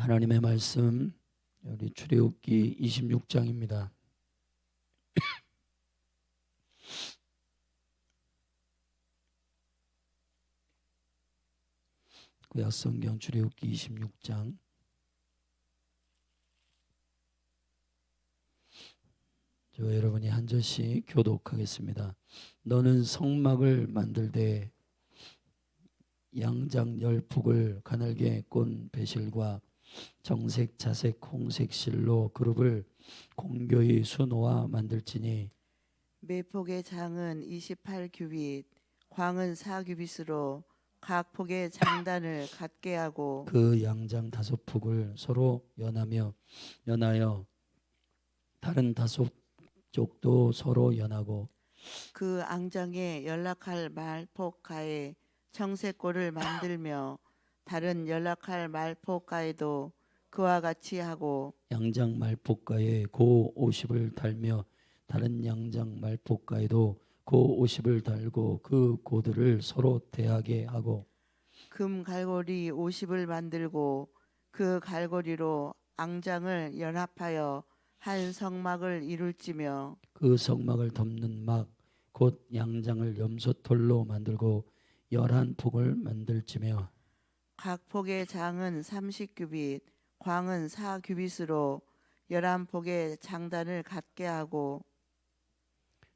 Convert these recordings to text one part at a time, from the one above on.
하나님의 말씀 우리 출애굽기 26장입니다. 구약성경 출애굽기 26장 여러분이 한 절씩 교독하겠습니다. 너는 성막을 만들되 양장 열폭을 가늘게 꼰 배실과 정색 자색 홍색 실로 그룹을 공교히 수놓아 만들지니 매폭의 장은 28규빗, 광은 4규빗으로 각 폭의 장단을 같게 하고 그 양장 다섯 폭을 서로 연하여 다른 다섯 쪽도 서로 연하고 그 앙장에 연락할 말폭가에 청색골을 만들며 다른 연락할 말폭가에도 그와 같이 하고 양장 말폭가에 고 50을 달며 다른 양장 말폭가에도 고 50을 달고 그 고들을 서로 대하게 하고 금 갈고리 50을 만들고 그 갈고리로 앙장을 연합하여 한 성막을 이룰지며 그 성막을 덮는 막 곧 양장을 염소털로 만들고 11폭을 만들지며 각 폭의 장은 30규빗, 광은 4규빗으로 11폭의 장단을 갖게 하고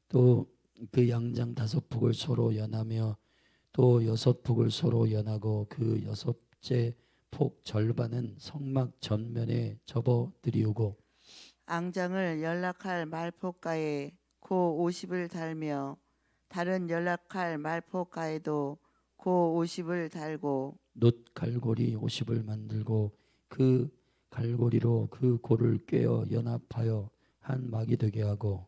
또 그 양장 다섯 폭을 서로 연하며 또 여섯 폭을 서로 연하고 그 여섯째 폭 절반은 성막 전면에 접어 들이우고 앙장을 연락할 말폭가에 고 50을 달며 다른 연락할 말폭가에도 고 50을 달고 놋 갈고리 50을 만들고 그 갈고리로 그 고를 꿰어 연합하여 한 막이 되게 하고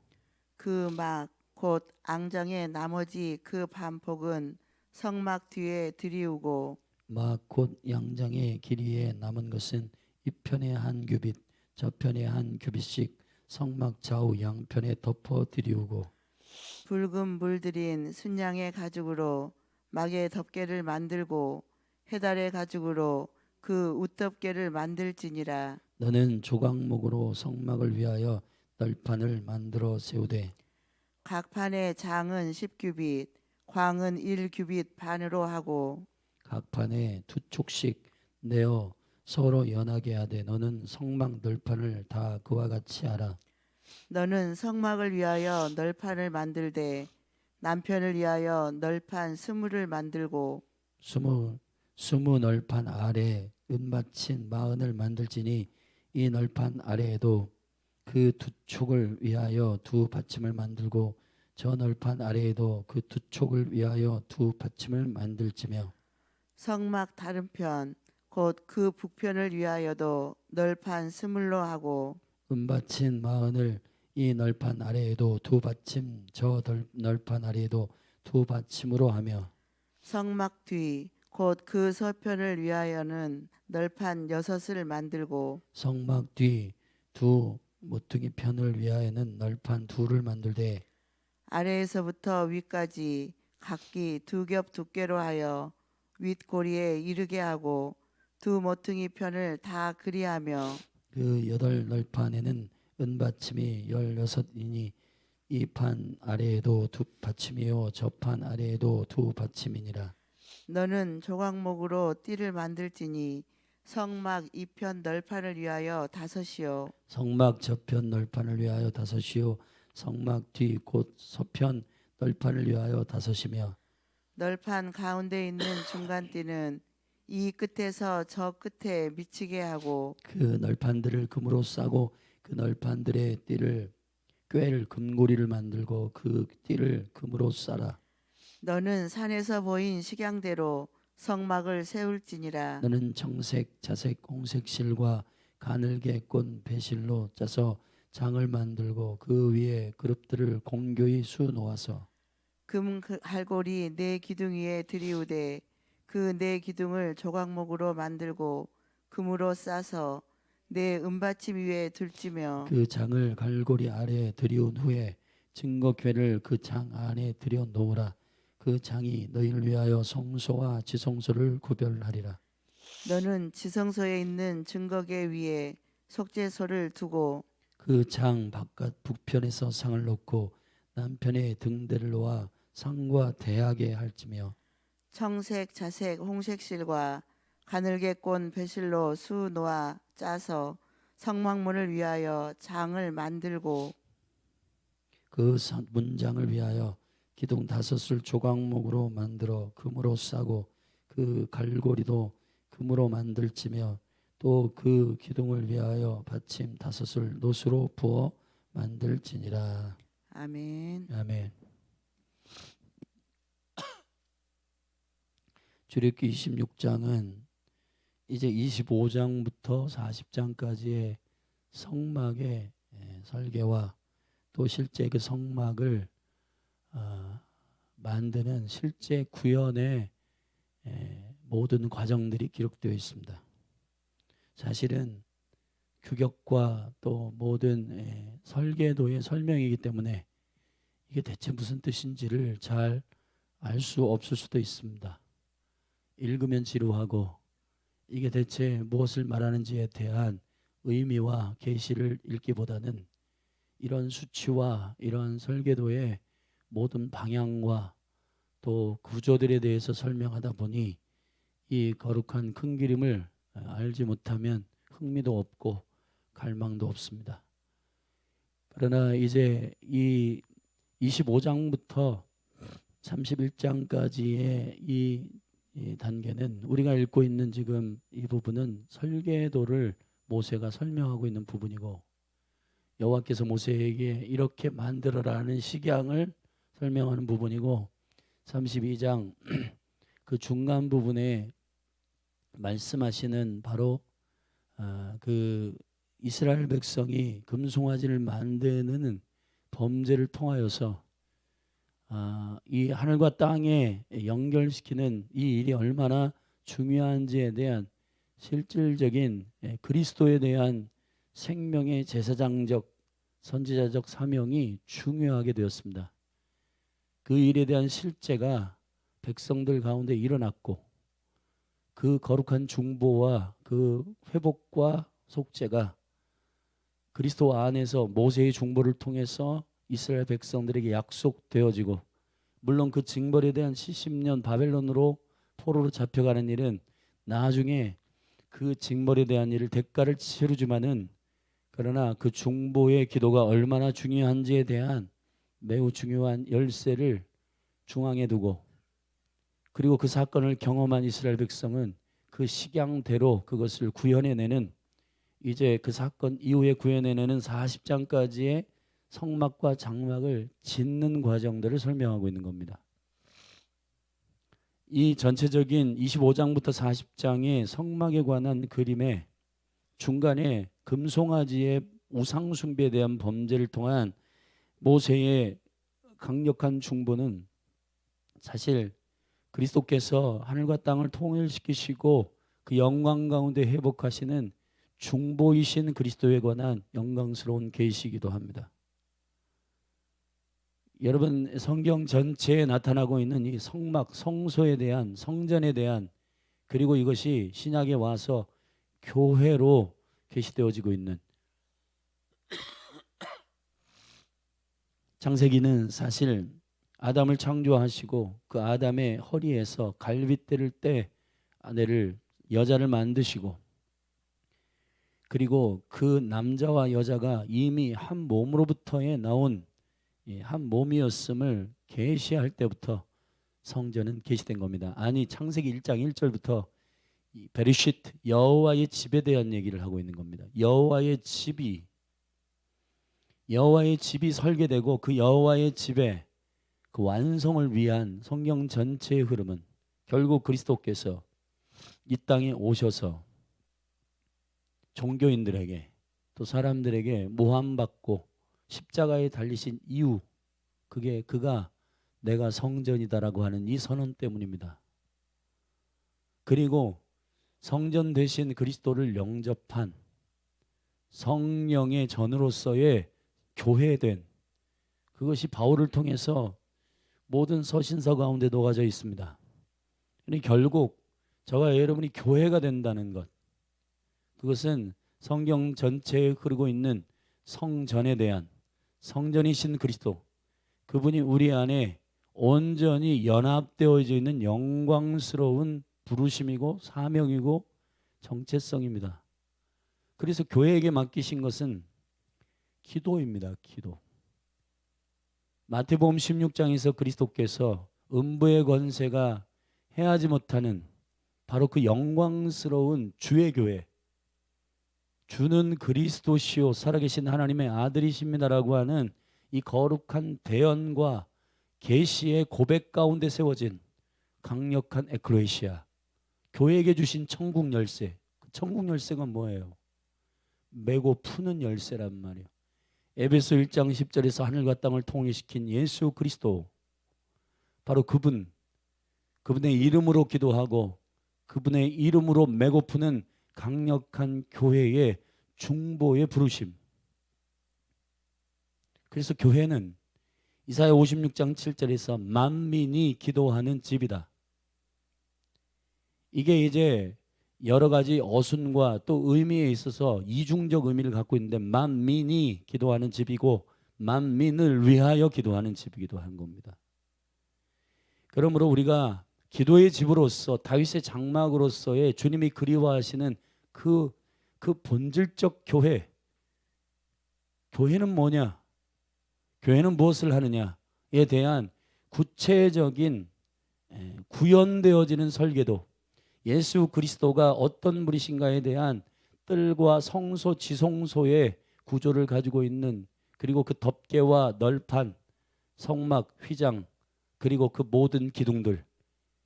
그 막 곧 앙장의 나머지 그 반폭은 성막 뒤에 들이우고 막 곧 양장의 길이에 남은 것은 이편에 한 규빗 저편에 한 규빗씩 성막 좌우 양편에 덮어 들이우고 붉은 물들인 순양의 가죽으로 막의 덮개를 만들고 해달의 가죽으로 그 웃덮개를 만들지니라. 너는 조각목으로 성막을 위하여 널판을 만들어 세우되 각 판의 장은 10규빗, 광은 1규빗 반으로 하고 각 판에 두 촉씩 내어 서로 연하게 하되 너는 성막 널판을 다 그와 같이 하라. 너는 성막을 위하여 널판을 만들되 남편을 위하여 널판 20을 만들고 스무 널판 아래 은받친 40을 만들지니 이 널판 아래에도 그 두 촉을 위하여 두 받침을 만들고 저 널판 아래에도 그 두 촉을 위하여 두 받침을 만들지며 성막 다른 편 곧 그 북편을 위하여도 널판 20로 하고 은받친 40을 이 널판 아래에도 두 받침 저 널판 아래에도 두 받침으로 하며 성막 뒤 곧 그 서편을 위하여는 널판 6을 만들고 성막 뒤 두 모퉁이 편을 위하여는 널판 둘을 만들되 아래에서부터 위까지 각기 2겹 두께로 하여 윗고리에 이르게 하고 두 모퉁이 편을 다 그리하며 그 여덟 널판에는 은받침이 16이니 이 판 아래에도 두 받침이요 저 판 아래에도 두 받침이니라. 너는 조각목으로 띠를 만들지니 성막 이편 널판을 위하여 5이요 성막 저편 널판을 위하여 5이요 성막 뒤 곧 서편 널판을 위하여 5이며 널판 가운데 있는 중간띠는 이 끝에서 저 끝에 미치게 하고 그 널판들을 금으로 싸고 그 널판들의 띠를 꿰를 금고리를 만들고 그 띠를 금으로 싸라. 너는 산에서 보인 식양대로 성막을 세울지니라. 너는 청색 자색 홍색 실과 가늘게 꼰 배실로 짜서 장을 만들고 그 위에 그룹들을 공교히 수 놓아서 금 갈고리 네 기둥 위에 들이우되 그 네 기둥을 조각목으로 만들고 금으로 싸서 네 은받침 위에 둘지며 그 장을 갈고리 아래에 들이운 후에 증거궤를 그 장 안에 들여 놓으라. 그 장이 너희를 위하여 성소와 지성소를 구별하리라. 너는 지성소에 있는 증거계 위에 속죄소를 두고 그 장 바깥 북편에서 상을 놓고 남편의 등대를 놓아 상과 대하게 할지며 청색, 자색, 홍색 실과 가늘게 꼰 배실로 수 놓아 짜서 성막문을 위하여 장을 만들고 그 문장을 위하여 기둥 5을 조각목으로 만들어 금으로 싸고 그 갈고리도 금으로 만들지며 또 그 기둥을 위하여 받침 5을 노수로 부어 만들지니라. 아멘. 아멘. 출애굽기 26장은 이제 25장부터 40장까지의 성막의 설계와 또 실제 그 성막을 만드는 실제 구현의 모든 과정들이 기록되어 있습니다. 사실은 규격과 또 모든 설계도의 설명이기 때문에 이게 대체 무슨 뜻인지를 잘 알 수 없을 수도 있습니다. 읽으면 지루하고 이게 대체 무엇을 말하는지에 대한 의미와 계시를 읽기보다는 이런 수치와 이런 설계도의 모든 방향과 또 구조들에 대해서 설명하다 보니 이 거룩한 큰 그림을 알지 못하면 흥미도 없고 갈망도 없습니다. 그러나 이제 이 25장부터 31장까지의 이 단계는 우리가 읽고 있는 지금 이 부분은 설계도를 모세가 설명하고 있는 부분이고 여호와께서 모세에게 이렇게 만들어라는 식양을 설명하는 부분이고 32장 그 중간 부분에 말씀하시는 바로 그 이스라엘 백성이 금송아지를 만드는 범죄를 통하여서 이 하늘과 땅에 연결시키는 이 일이 얼마나 중요한지에 대한 실질적인 그리스도에 대한 생명의 제사장적 선지자적 사명이 중요하게 되었습니다. 그 일에 대한 실제가 백성들 가운데 일어났고 그 거룩한 중보와 그 회복과 속죄가 그리스도 안에서 모세의 중보를 통해서 이스라엘 백성들에게 약속되어지고 물론 그 징벌에 대한 70년 바벨론으로 포로로 잡혀가는 일은 나중에 그 징벌에 대한 일을 대가를 치르지만은 그러나 그 중보의 기도가 얼마나 중요한지에 대한 매우 중요한 열쇠를 중앙에 두고 그리고 그 사건을 경험한 이스라엘 백성은 그 식양대로 그것을 구현해내는 이제 그 사건 이후에 구현해내는 40장까지의 성막과 장막을 짓는 과정들을 설명하고 있는 겁니다. 이 전체적인 25장부터 40장의 성막에 관한 그림의 중간에 금송아지의 우상 숭배에 대한 범죄를 통한 모세의 강력한 중보는 사실 그리스도께서 하늘과 땅을 통일시키시고 그 영광 가운데 회복하시는 중보이신 그리스도에 관한 영광스러운 계시이기도 합니다. 여러분 성경 전체에 나타나고 있는 이 성막, 성소에 대한 성전에 대한 그리고 이것이 신약에 와서 교회로 계시되어지고 있는 창세기는 사실 아담을 창조하시고 그 아담의 허리에서 갈빗대를 떼 아내를 여자를 만드시고 그리고 그 남자와 여자가 이미 한 몸으로부터에 나온 한 몸이었음을 계시할 때부터 성전은 계시된 겁니다. 아니 창세기 1장 1절부터 베르시트 여호와의 집에 대한 얘기를 하고 있는 겁니다. 여호와의 집이 설계되고 그 여호와의 집에 그 완성을 위한 성경 전체의 흐름은 결국 그리스도께서 이 땅에 오셔서 종교인들에게 또 사람들에게 모함받고 십자가에 달리신 이유 그게 그가 내가 성전이다라고 하는 이 선언 때문입니다. 그리고 성전 되신 그리스도를 영접한 성령의 전으로서의 교회된 그것이 바울을 통해서 모든 서신서 가운데 녹아져 있습니다. 결국 저와 여러분이 교회가 된다는 것, 그것은 성경 전체에 흐르고 있는 성전에 대한, 성전이신 그리스도, 그분이 우리 안에 온전히 연합되어져 있는 영광스러운 부르심이고 사명이고 정체성입니다. 그래서 교회에게 맡기신 것은 기도입니다. 기도. 마태복음 16장에서 그리스도께서 음부의 권세가 해하지 못하는 바로 그 영광스러운 주의 교회, 주는 그리스도시요 살아계신 하나님의 아들이십니다라고 하는 이 거룩한 대언과 계시의 고백 가운데 세워진 강력한 에클레시아, 교회에게 주신 천국 열쇠. 그 천국 열쇠가 뭐예요? 메고 푸는 열쇠란 말이에요. 에베소 1장 10절에서 하늘과 땅을 통일시킨 예수 그리스도, 바로 그분의 이름으로 기도하고 그분의 이름으로 메고 푸는 강력한 교회의 중보의 부르심. 그래서 교회는 이사야 56장 7절에서 만민이 기도하는 집이다. 이게 이제 여러 가지 어순과 또 의미에 있어서 이중적 의미를 갖고 있는데, 만민이 기도하는 집이고 만민을 위하여 기도하는 집이기도 한 겁니다. 그러므로 우리가 기도의 집으로서, 다윗의 장막으로서의 주님이 그리워하시는 그 본질적 교회, 교회는 뭐냐? 교회는 무엇을 하느냐에 대한 구체적인 구현되어지는 설계도, 예수 그리스도가 어떤 분이신가에 대한 뜰과 성소, 지성소의 구조를 가지고 있는, 그리고 그 덮개와 널판, 성막, 휘장, 그리고 그 모든 기둥들,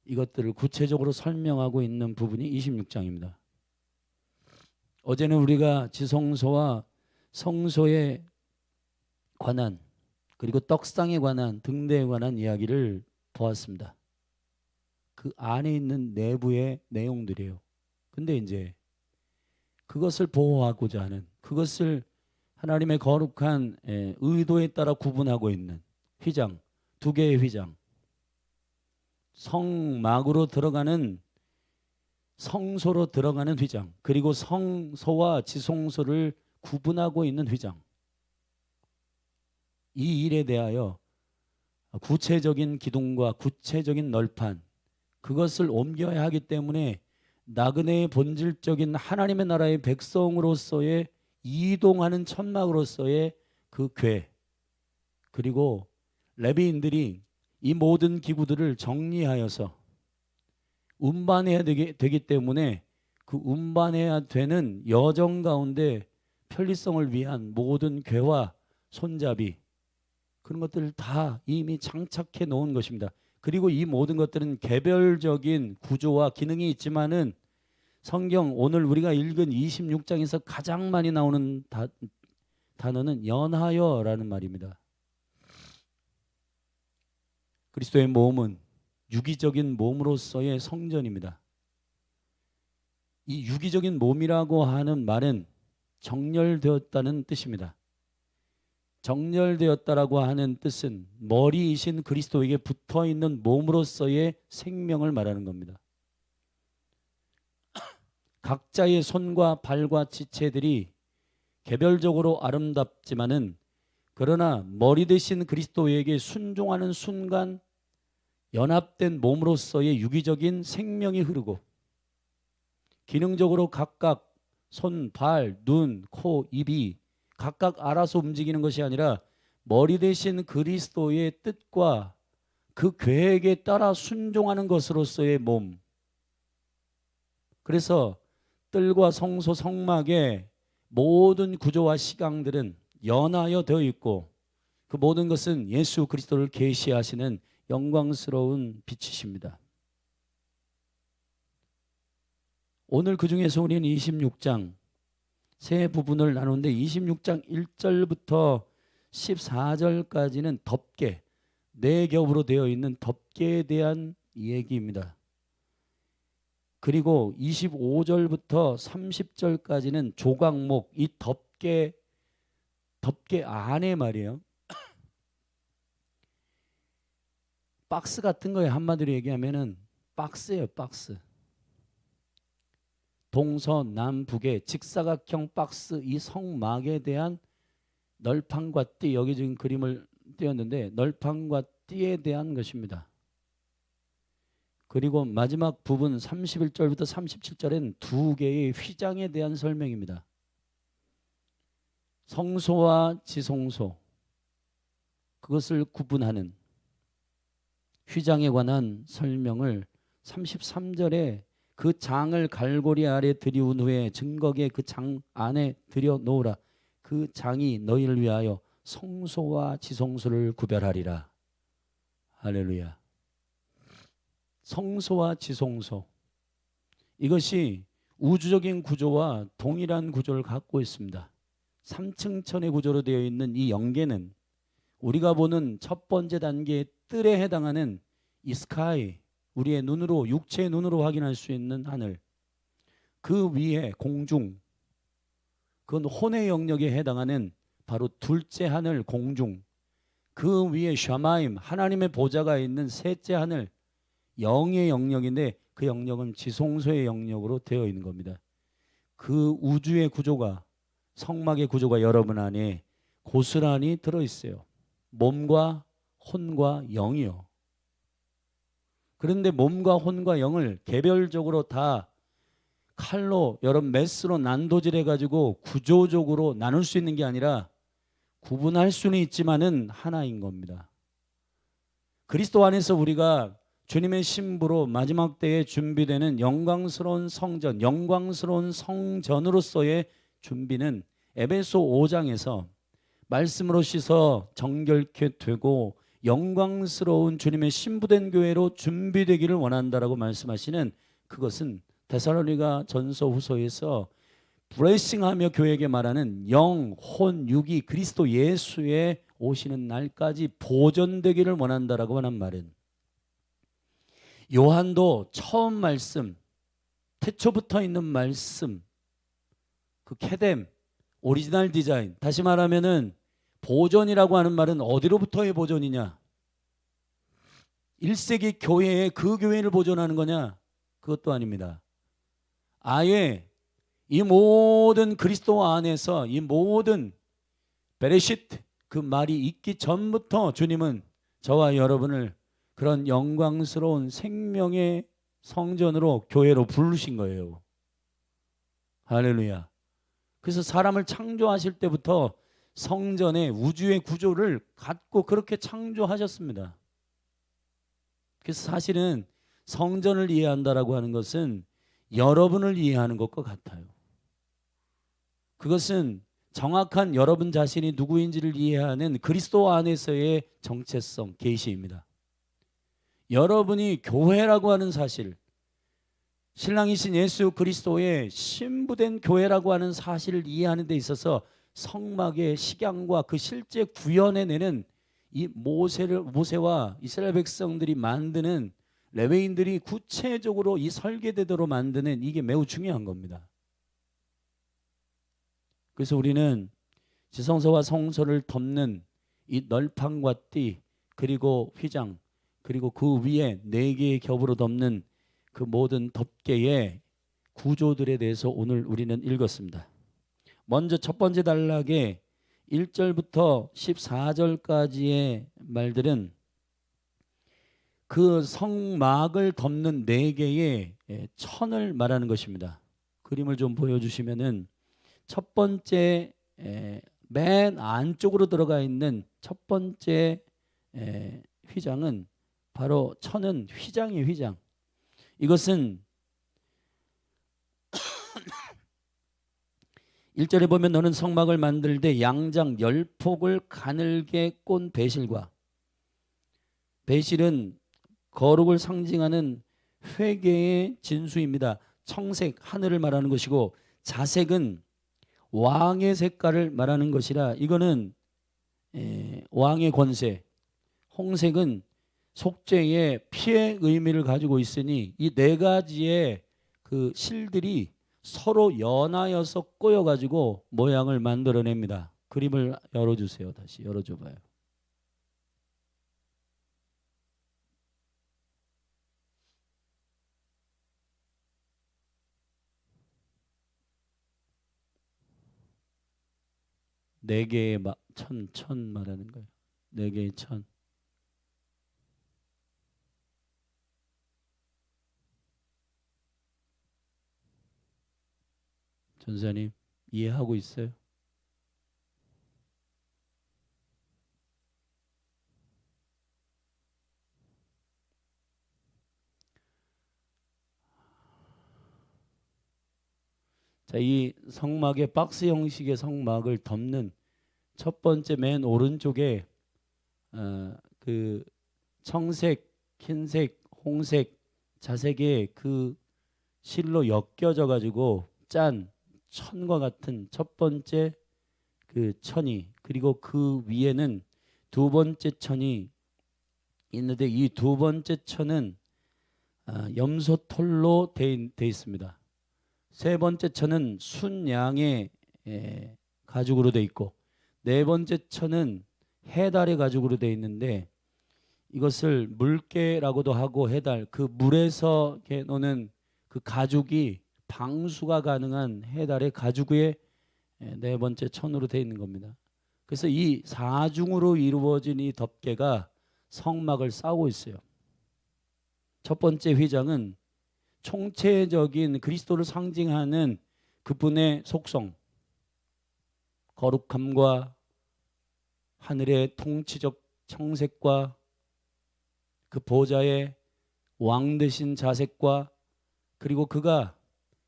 이것들을 구체적으로 설명하고 있는 부분이 26장입니다. 어제는 우리가 지성소와 성소에 관한, 그리고 떡상에 관한, 등대에 관한 이야기를 보았습니다. 그 안에 있는 내부의 내용들이에요. 근데 이제 그것을 보호하고자 하는, 그것을 하나님의 거룩한 의도에 따라 구분하고 있는 휘장, 두 개의 휘장, 성막으로 들어가는, 성소로 들어가는 휘장, 그리고 성소와 지성소를 구분하고 있는 휘장, 이 일에 대하여 구체적인 기둥과 구체적인 널판, 그것을 옮겨야 하기 때문에 나그네의 본질적인 하나님의 나라의 백성으로서의 이동하는 천막으로서의 그 궤, 그리고 레위인들이 이 모든 기구들을 정리하여서 운반해야 되기 때문에 그 운반해야 되는 여정 가운데 편리성을 위한 모든 궤와 손잡이, 그런 것들을 다 이미 장착해 놓은 것입니다. 그리고 이 모든 것들은 개별적인 구조와 기능이 있지만은 성경 오늘 우리가 읽은 26장에서 가장 많이 나오는 단어는 연하여라는 말입니다. 그리스도의 몸은 유기적인 몸으로서의 성전입니다. 이 유기적인 몸이라고 하는 말은 정렬되었다는 뜻입니다. 정렬되었다라고 하는 뜻은 머리이신 그리스도에게 붙어있는 몸으로서의 생명을 말하는 겁니다. 각자의 손과 발과 지체들이 개별적으로 아름답지만은, 그러나 머리 대신 그리스도에게 순종하는 순간 연합된 몸으로서의 유기적인 생명이 흐르고, 기능적으로 각각 손, 발, 눈, 코, 입이 각각 알아서 움직이는 것이 아니라 머리 대신 그리스도의 뜻과 그 계획에 따라 순종하는 것으로서의 몸. 그래서 뜰과 성소, 성막의 모든 구조와 시강들은 연하여 되어 있고, 그 모든 것은 예수 그리스도를 계시하시는 영광스러운 빛이십니다. 오늘 그 중에서 우리는 26장 세 부분을 나누는데, 26장 1절부터 14절까지는 덮개, 네 겹으로 되어 있는 덮개에 대한 얘기입니다. 그리고 25절부터 30절까지는 조각목, 이 덮개 안에 말이에요. 박스 같은 거에 한마디로 얘기하면은 박스예요, 박스. 동서남북의 직사각형 박스 이 성막에 대한 널판과 띠, 여기 지금 그림을 띄었는데 널판과 띠에 대한 것입니다. 그리고 마지막 부분 31절부터 37절엔 두 개의 휘장에 대한 설명입니다. 성소와 지성소, 그것을 구분하는 휘장에 관한 설명을 33절에 그 장을 갈고리 아래 들이운 후에 증거계 그 장 안에 들여 놓으라. 그 장이 너희를 위하여 성소와 지성소를 구별하리라. 할렐루야. 성소와 지성소, 이것이 우주적인 구조와 동일한 구조를 갖고 있습니다. 3층천의 구조로 되어 있는 이 영계는 우리가 보는 첫 번째 단계의 뜰에 해당하는 이 스카이, 우리의 눈으로, 육체의 눈으로 확인할 수 있는 하늘, 그 위에 공중, 그건 혼의 영역에 해당하는 바로 둘째 하늘 공중, 그 위에 샤마임, 하나님의 보좌가 있는 셋째 하늘, 영의 영역인데 그 영역은 지성소의 영역으로 되어 있는 겁니다. 그 우주의 구조가, 성막의 구조가 여러분 안에 고스란히 들어있어요. 몸과 혼과 영이요. 그런데 몸과 혼과 영을 개별적으로 다 칼로 여러분 메스로 난도질해 가지고 구조적으로 나눌 수 있는 게 아니라 구분할 수는 있지만은 하나인 겁니다. 그리스도 안에서 우리가 주님의 신부로 마지막 때에 준비되는 영광스러운 성전, 영광스러운 성전으로서의 준비는 에베소 5장에서 말씀으로 씻어 정결케 되고 영광스러운 주님의 신부된 교회로 준비되기를 원한다라고 말씀하시는, 그것은 데살로니가 전서 후서에서 브레싱하며 교회에게 말하는 영, 혼, 육이 그리스도 예수에 오시는 날까지 보존되기를 원한다라고 하는 말은, 요한도 처음 말씀, 태초부터 있는 말씀, 그 케뎀, 오리지널 디자인, 다시 말하면은 보존이라고 하는 말은 어디로부터의 보존이냐? 1세기 교회에 그 교회를 보존하는 거냐? 그것도 아닙니다. 아예 이 모든 그리스도 안에서 이 모든 베레시트, 그 말이 있기 전부터 주님은 저와 여러분을 그런 영광스러운 생명의 성전으로, 교회로 부르신 거예요. 할렐루야. 그래서 사람을 창조하실 때부터 성전의 우주의 구조를 갖고 그렇게 창조하셨습니다. 그래서 사실은 성전을 이해한다라고 하는 것은 여러분을 이해하는 것과 같아요. 그것은 정확한 여러분 자신이 누구인지를 이해하는 그리스도 안에서의 정체성, 계시입니다. 여러분이 교회라고 하는 사실, 신랑이신 예수 그리스도의 신부된 교회라고 하는 사실을 이해하는 데 있어서 성막의 식양과 그 실제 구현해내는 이 모세와 이스라엘 백성들이 만드는, 레위인들이 구체적으로 이 설계대로 만드는, 이게 매우 중요한 겁니다. 그래서 우리는 지성소와 성소를 덮는 이 널판과 띠, 그리고 휘장, 그리고 그 위에 4개의 겹으로 덮는 그 모든 덮개의 구조들에 대해서 오늘 우리는 읽었습니다. 먼저 첫 번째 단락의 1절부터 14절까지의 말들은 그 성막을 덮는 4개의 천을 말하는 것입니다. 그림을 좀 보여주시면은 첫 번째 맨 안쪽으로 들어가 있는 첫 번째 휘장은 바로 천은 휘장이에요. 휘장. 이것은 1절에 보면 너는 성막을 만들 때 양장 10폭을 가늘게 꼰 배실과, 배실은 거룩을 상징하는 회개의 진수입니다. 청색, 하늘을 말하는 것이고, 자색은 왕의 색깔을 말하는 것이라, 이거는 왕의 권세, 홍색은 속죄의 피의 의미를 가지고 있으니 이 4가지의 그 실들이 서로 연하여서 꼬여가지고 모양을 만들어냅니다. 그림을 열어주세요. 다시 열어줘봐요. 네 개의 천 말하는 거예요. 네 개의 천. 전사님 이해하고 있어요? 자, 이 성막의 박스 형식의 성막을 덮는 첫 번째 맨 오른쪽에 그 청색, 흰색, 홍색, 자색의 그 실로 엮여져 가지고 짠 천과 같은 첫 번째 그 천이, 그리고 그 위에는 두 번째 천이 있는데 이 두 번째 천은 염소털로 돼 있습니다. 세 번째 천은 순양의 가죽으로 돼 있고 네 번째 천은 해달의 가죽으로 돼 있는데 이것을 물개라고도 하고 해달, 그 물에서 이렇게 노는 그 가죽이 방수가 가능한 해달의 가죽 위에 네 번째 천으로 돼 있는 겁니다. 그래서 이 사중으로 이루어진 이 덮개가 성막을 싸고 있어요. 첫 번째 휘장은 총체적인 그리스도를 상징하는 그분의 속성, 거룩함과 하늘의 통치적 청색과 그 보좌의 왕 되신 자색과 그리고 그가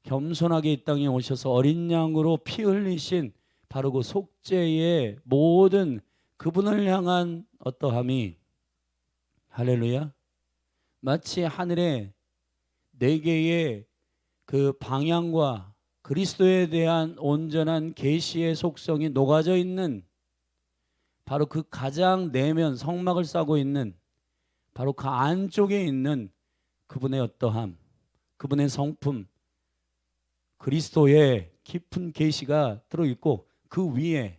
겸손하게 이 땅에 오셔서 어린 양으로 피 흘리신 바로 그 속죄의 모든 그분을 향한 어떠함이, 할렐루야, 마치 하늘의 네 개의 그 방향과 그리스도에 대한 온전한 계시의 속성이 녹아져 있는 바로 그 가장 내면 성막을 싸고 있는 바로 그 안쪽에 있는 그분의 어떠함, 그분의 성품, 그리스도의 깊은 계시가 들어있고 그 위에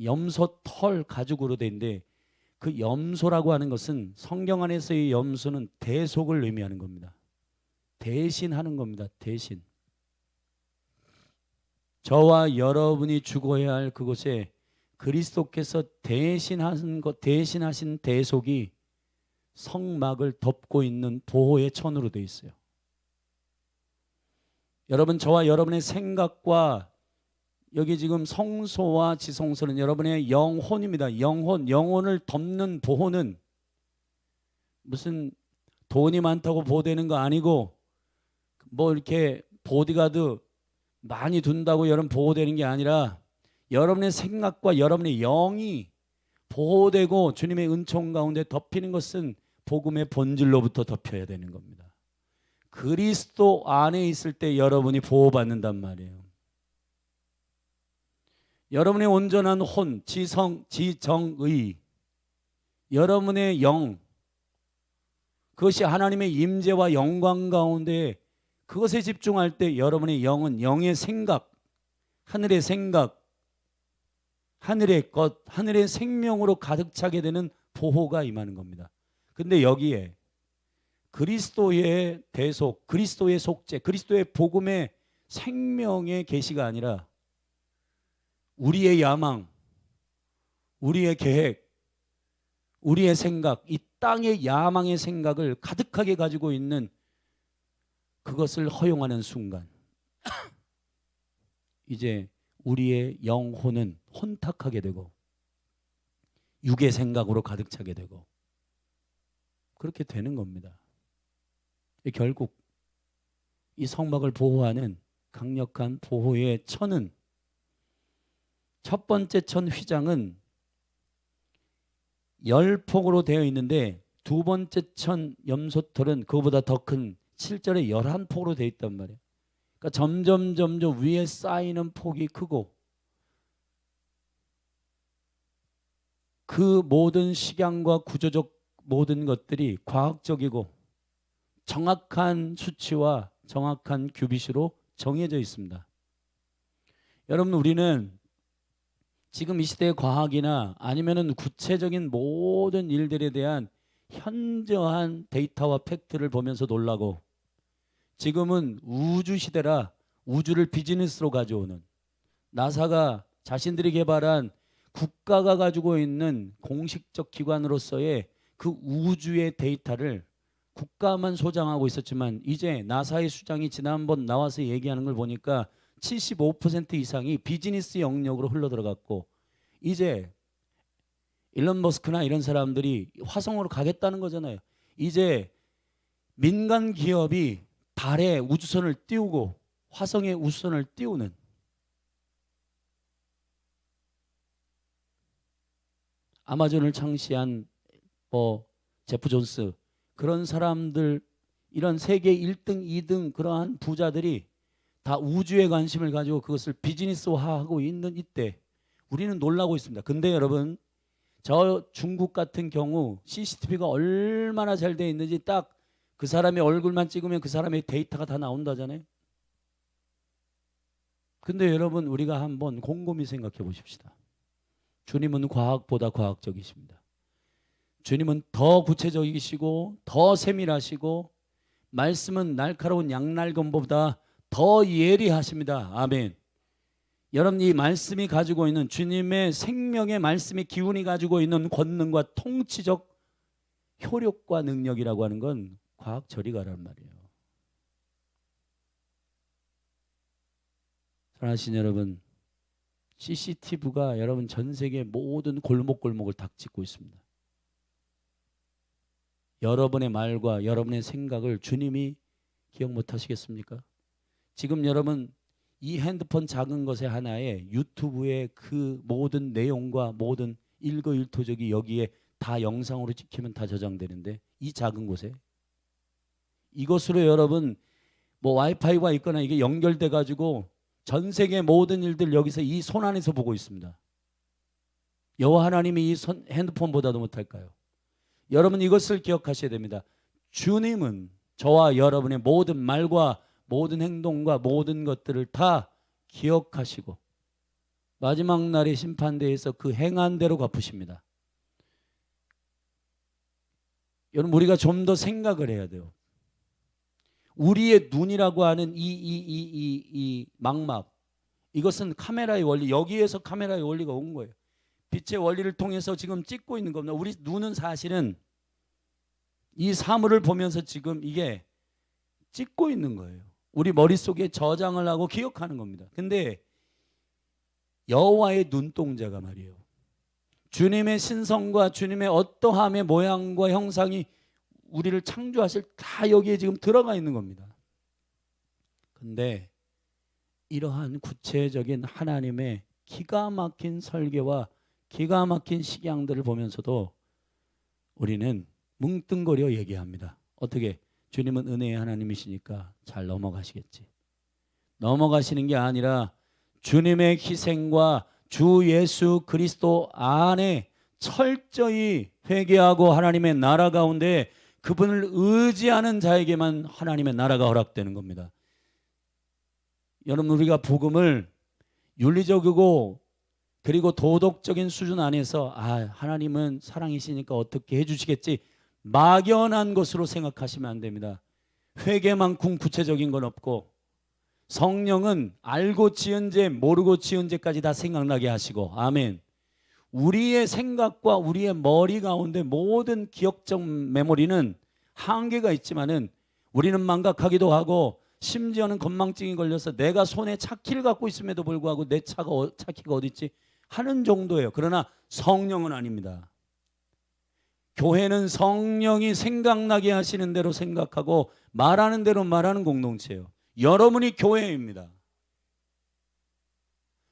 염소 털 가죽으로 된 데 그 염소라고 하는 것은 성경 안에서의 염소는 대속을 의미하는 겁니다. 대신하는 겁니다. 대신. 저와 여러분이 죽어야 할 그곳에 그리스도께서 대신하신 대속이 성막을 덮고 있는 보호의 천으로 되어 있어요. 여러분, 저와 여러분의 생각과 여기 지금 성소와 지성소는 여러분의 영혼입니다. 영혼을 덮는 보호는 무슨 돈이 많다고 보호되는 거 아니고 뭐 이렇게 보디가드 많이 둔다고 여러분 보호되는 게 아니라 여러분의 생각과 여러분의 영이 보호되고 주님의 은총 가운데 덮이는 것은 복음의 본질로부터 덮여야 되는 겁니다. 그리스도 안에 있을 때 여러분이 보호받는단 말이에요. 여러분의 온전한 혼, 지정의, 여러분의 영, 그것이 하나님의 임재와 영광 가운데 그것에 집중할 때 여러분의 영은 영의 생각, 하늘의 생각, 하늘의 것, 하늘의 생명으로 가득 차게 되는 보호가 임하는 겁니다. 근데 여기에 그리스도의 대속, 그리스도의 속죄, 그리스도의 복음의 생명의 계시가 아니라 우리의 야망, 우리의 계획, 우리의 생각, 이 땅의 야망의 생각을 가득하게 가지고 있는 그것을 허용하는 순간 이제 우리의 영혼은 혼탁하게 되고 육의 생각으로 가득 차게 되고 그렇게 되는 겁니다. 결국 이 성막을 보호하는 강력한 보호의 천은 첫 번째 천 휘장은 10폭으로 되어 있는데 두 번째 천 염소털은 그거보다 더 큰 7절에 11폭으로 되어 있단 말이에요. 그러니까 점점 위에 쌓이는 폭이 크고 그 모든 식양과 구조적 모든 것들이 과학적이고 정확한 수치와 정확한 규빗으로 정해져 있습니다. 여러분, 우리는 지금 이 시대의 과학이나 아니면은 구체적인 모든 일들에 대한 현저한 데이터와 팩트를 보면서 놀라고 지금은 우주 시대라 우주를 비즈니스로 가져오는 나사가 자신들이 개발한 국가가 가지고 있는 공식적 기관으로서의 그 우주의 데이터를 국가만 소장하고 있었지만 이제 나사의 수장이 지난번 나와서 얘기하는 걸 보니까 75% 이상이 비즈니스 영역으로 흘러들어갔고 이제 일론 머스크나 이런 사람들이 화성으로 가겠다는 거잖아요. 이제 민간 기업이 달에 우주선을 띄우고 화성에 우주선을 띄우는 아마존을 창시한 제프 존스 그런 사람들 이런 세계 1등, 2등 그러한 부자들이 다 우주에 관심을 가지고 그것을 비즈니스화하고 있는 이때 우리는 놀라고 있습니다. 근데 여러분 저 중국 같은 경우 CCTV가 얼마나 잘 돼 있는지 딱 그 사람의 얼굴만 찍으면 그 사람의 데이터가 다 나온다잖아요. 근데 여러분 우리가 한번 곰곰이 생각해 보십시다. 주님은 과학보다 과학적이십니다. 주님은 더 구체적이시고 더 세밀하시고 말씀은 날카로운 양날검보다 더 예리하십니다. 아멘. 여러분 이 말씀이 가지고 있는 주님의 생명의 말씀의 기운이 가지고 있는 권능과 통치적 효력과 능력이라고 하는 건 과학 저리가란 말이에요. 사랑하신 여러분, CCTV가 여러분 전 세계 모든 골목골목을 다 찍고 있습니다. 여러분의 말과 여러분의 생각을 주님이 기억 못 하시겠습니까? 지금 여러분 이 핸드폰 작은 것의 하나에 유튜브의 그 모든 내용과 모든 일거일토적이 여기에 다 영상으로 찍히면 다 저장되는데 이 작은 곳에 이것으로 여러분 와이파이가 있거나 이게 연결돼 가지고 전 세계 모든 일들 여기서 이 손 안에서 보고 있습니다. 여호와 하나님이 이 핸드폰보다도 못할까요? 여러분 이것을 기억하셔야 됩니다. 주님은 저와 여러분의 모든 말과 모든 행동과 모든 것들을 다 기억하시고 마지막 날의 심판대에서 그 행한 대로 갚으십니다. 여러분 우리가 좀 더 생각을 해야 돼요. 우리의 눈이라고 하는 이 망막 이것은 카메라의 원리 여기에서 카메라의 원리가 온 거예요. 빛의 원리를 통해서 지금 찍고 있는 겁니다. 우리 눈은 사실은 이 사물을 보면서 지금 이게 찍고 있는 거예요. 우리 머릿속에 저장을 하고 기억하는 겁니다. 근데 여호와의 눈동자가 말이에요. 주님의 신성과 주님의 어떠함의 모양과 형상이 우리를 창조하실 다 여기에 지금 들어가 있는 겁니다. 근데 이러한 구체적인 하나님의 기가 막힌 설계와 기가 막힌 식양들을 보면서도 우리는 뭉뚱거려 얘기합니다. 어떻게? 주님은 은혜의 하나님이시니까 잘 넘어가시겠지. 넘어가시는 게 아니라 주님의 희생과 주 예수 그리스도 안에 철저히 회개하고 하나님의 나라 가운데 그분을 의지하는 자에게만 하나님의 나라가 허락되는 겁니다. 여러분 우리가 복음을 윤리적이고 그리고 도덕적인 수준 안에서 하나님은 사랑이시니까 어떻게 해주시겠지 막연한 것으로 생각하시면 안 됩니다. 회개만큼 구체적인 건 없고 성령은 알고 지은 죄 모르고 지은 죄까지 다 생각나게 하시고 아멘. 우리의 생각과 우리의 머리 가운데 모든 기억적 메모리는 한계가 있지만은 우리는 망각하기도 하고 심지어는 건망증이 걸려서 내가 손에 차키를 갖고 있음에도 불구하고 내 차키가 어디 있지 하는 정도예요. 그러나 성령은 아닙니다. 교회는 성령이 생각나게 하시는 대로 생각하고 말하는 대로 말하는 공동체예요. 여러분이 교회입니다.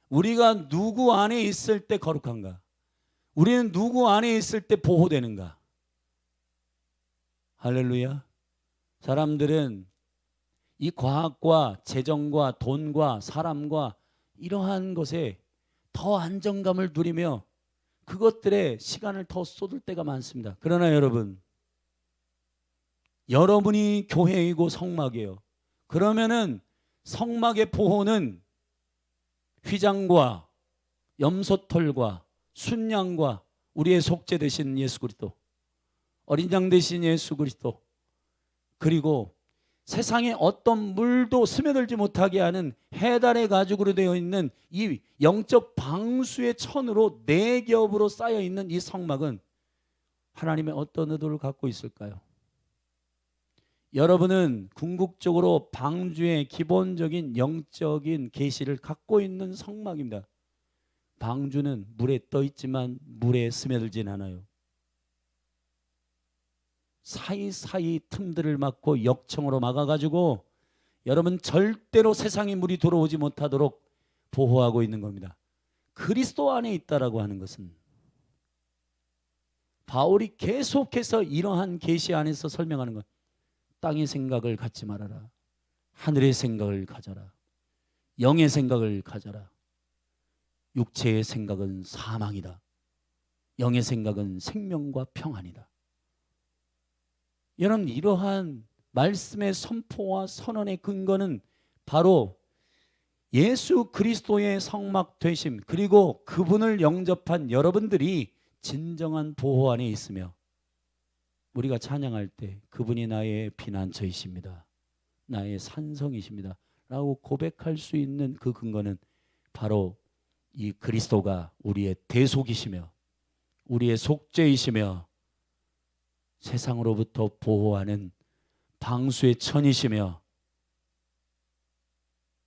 우리가 누구 안에 있을 때 거룩한가? 우리는 누구 안에 있을 때 보호되는가? 할렐루야. 사람들은 이 과학과 재정과 돈과 사람과 이러한 것에 더 안정감을 누리며 그것들에 시간을 더 쏟을 때가 많습니다. 그러나 여러분이 교회이고 성막이에요. 그러면은 성막의 보호는 휘장과 염소털과 순양과 우리의 속죄 되신 예수 그리스도, 어린 양 되신 예수 그리스도, 그리고 세상에 어떤 물도 스며들지 못하게 하는 해달의 가죽으로 되어 있는 이 영적 방수의 천으로 네 겹으로 쌓여 있는 이 성막은 하나님의 어떤 의도를 갖고 있을까요? 여러분은 궁극적으로 방주의 기본적인 영적인 계시를 갖고 있는 성막입니다. 방주는 물에 떠 있지만 물에 스며들진 않아요. 사이사이 틈들을 막고 역청으로 막아가지고 여러분 절대로 세상의 물이 들어오지 못하도록 보호하고 있는 겁니다. 그리스도 안에 있다라고 하는 것은 바울이 계속해서 이러한 계시 안에서 설명하는 것, 땅의 생각을 갖지 말아라, 하늘의 생각을 가져라, 영의 생각을 가져라. 육체의 생각은 사망이다, 영의 생각은 생명과 평안이다. 여러분, 이러한 말씀의 선포와 선언의 근거는 바로 예수 그리스도의 성막 되심, 그리고 그분을 영접한 여러분들이 진정한 보호 안에 있으며, 우리가 찬양할 때 그분이 나의 피난처이십니다, 나의 산성이십니다 라고 고백할 수 있는 그 근거는 바로 이 그리스도가 우리의 대속이시며 우리의 속죄이시며 세상으로부터 보호하는 방수의 천이시며,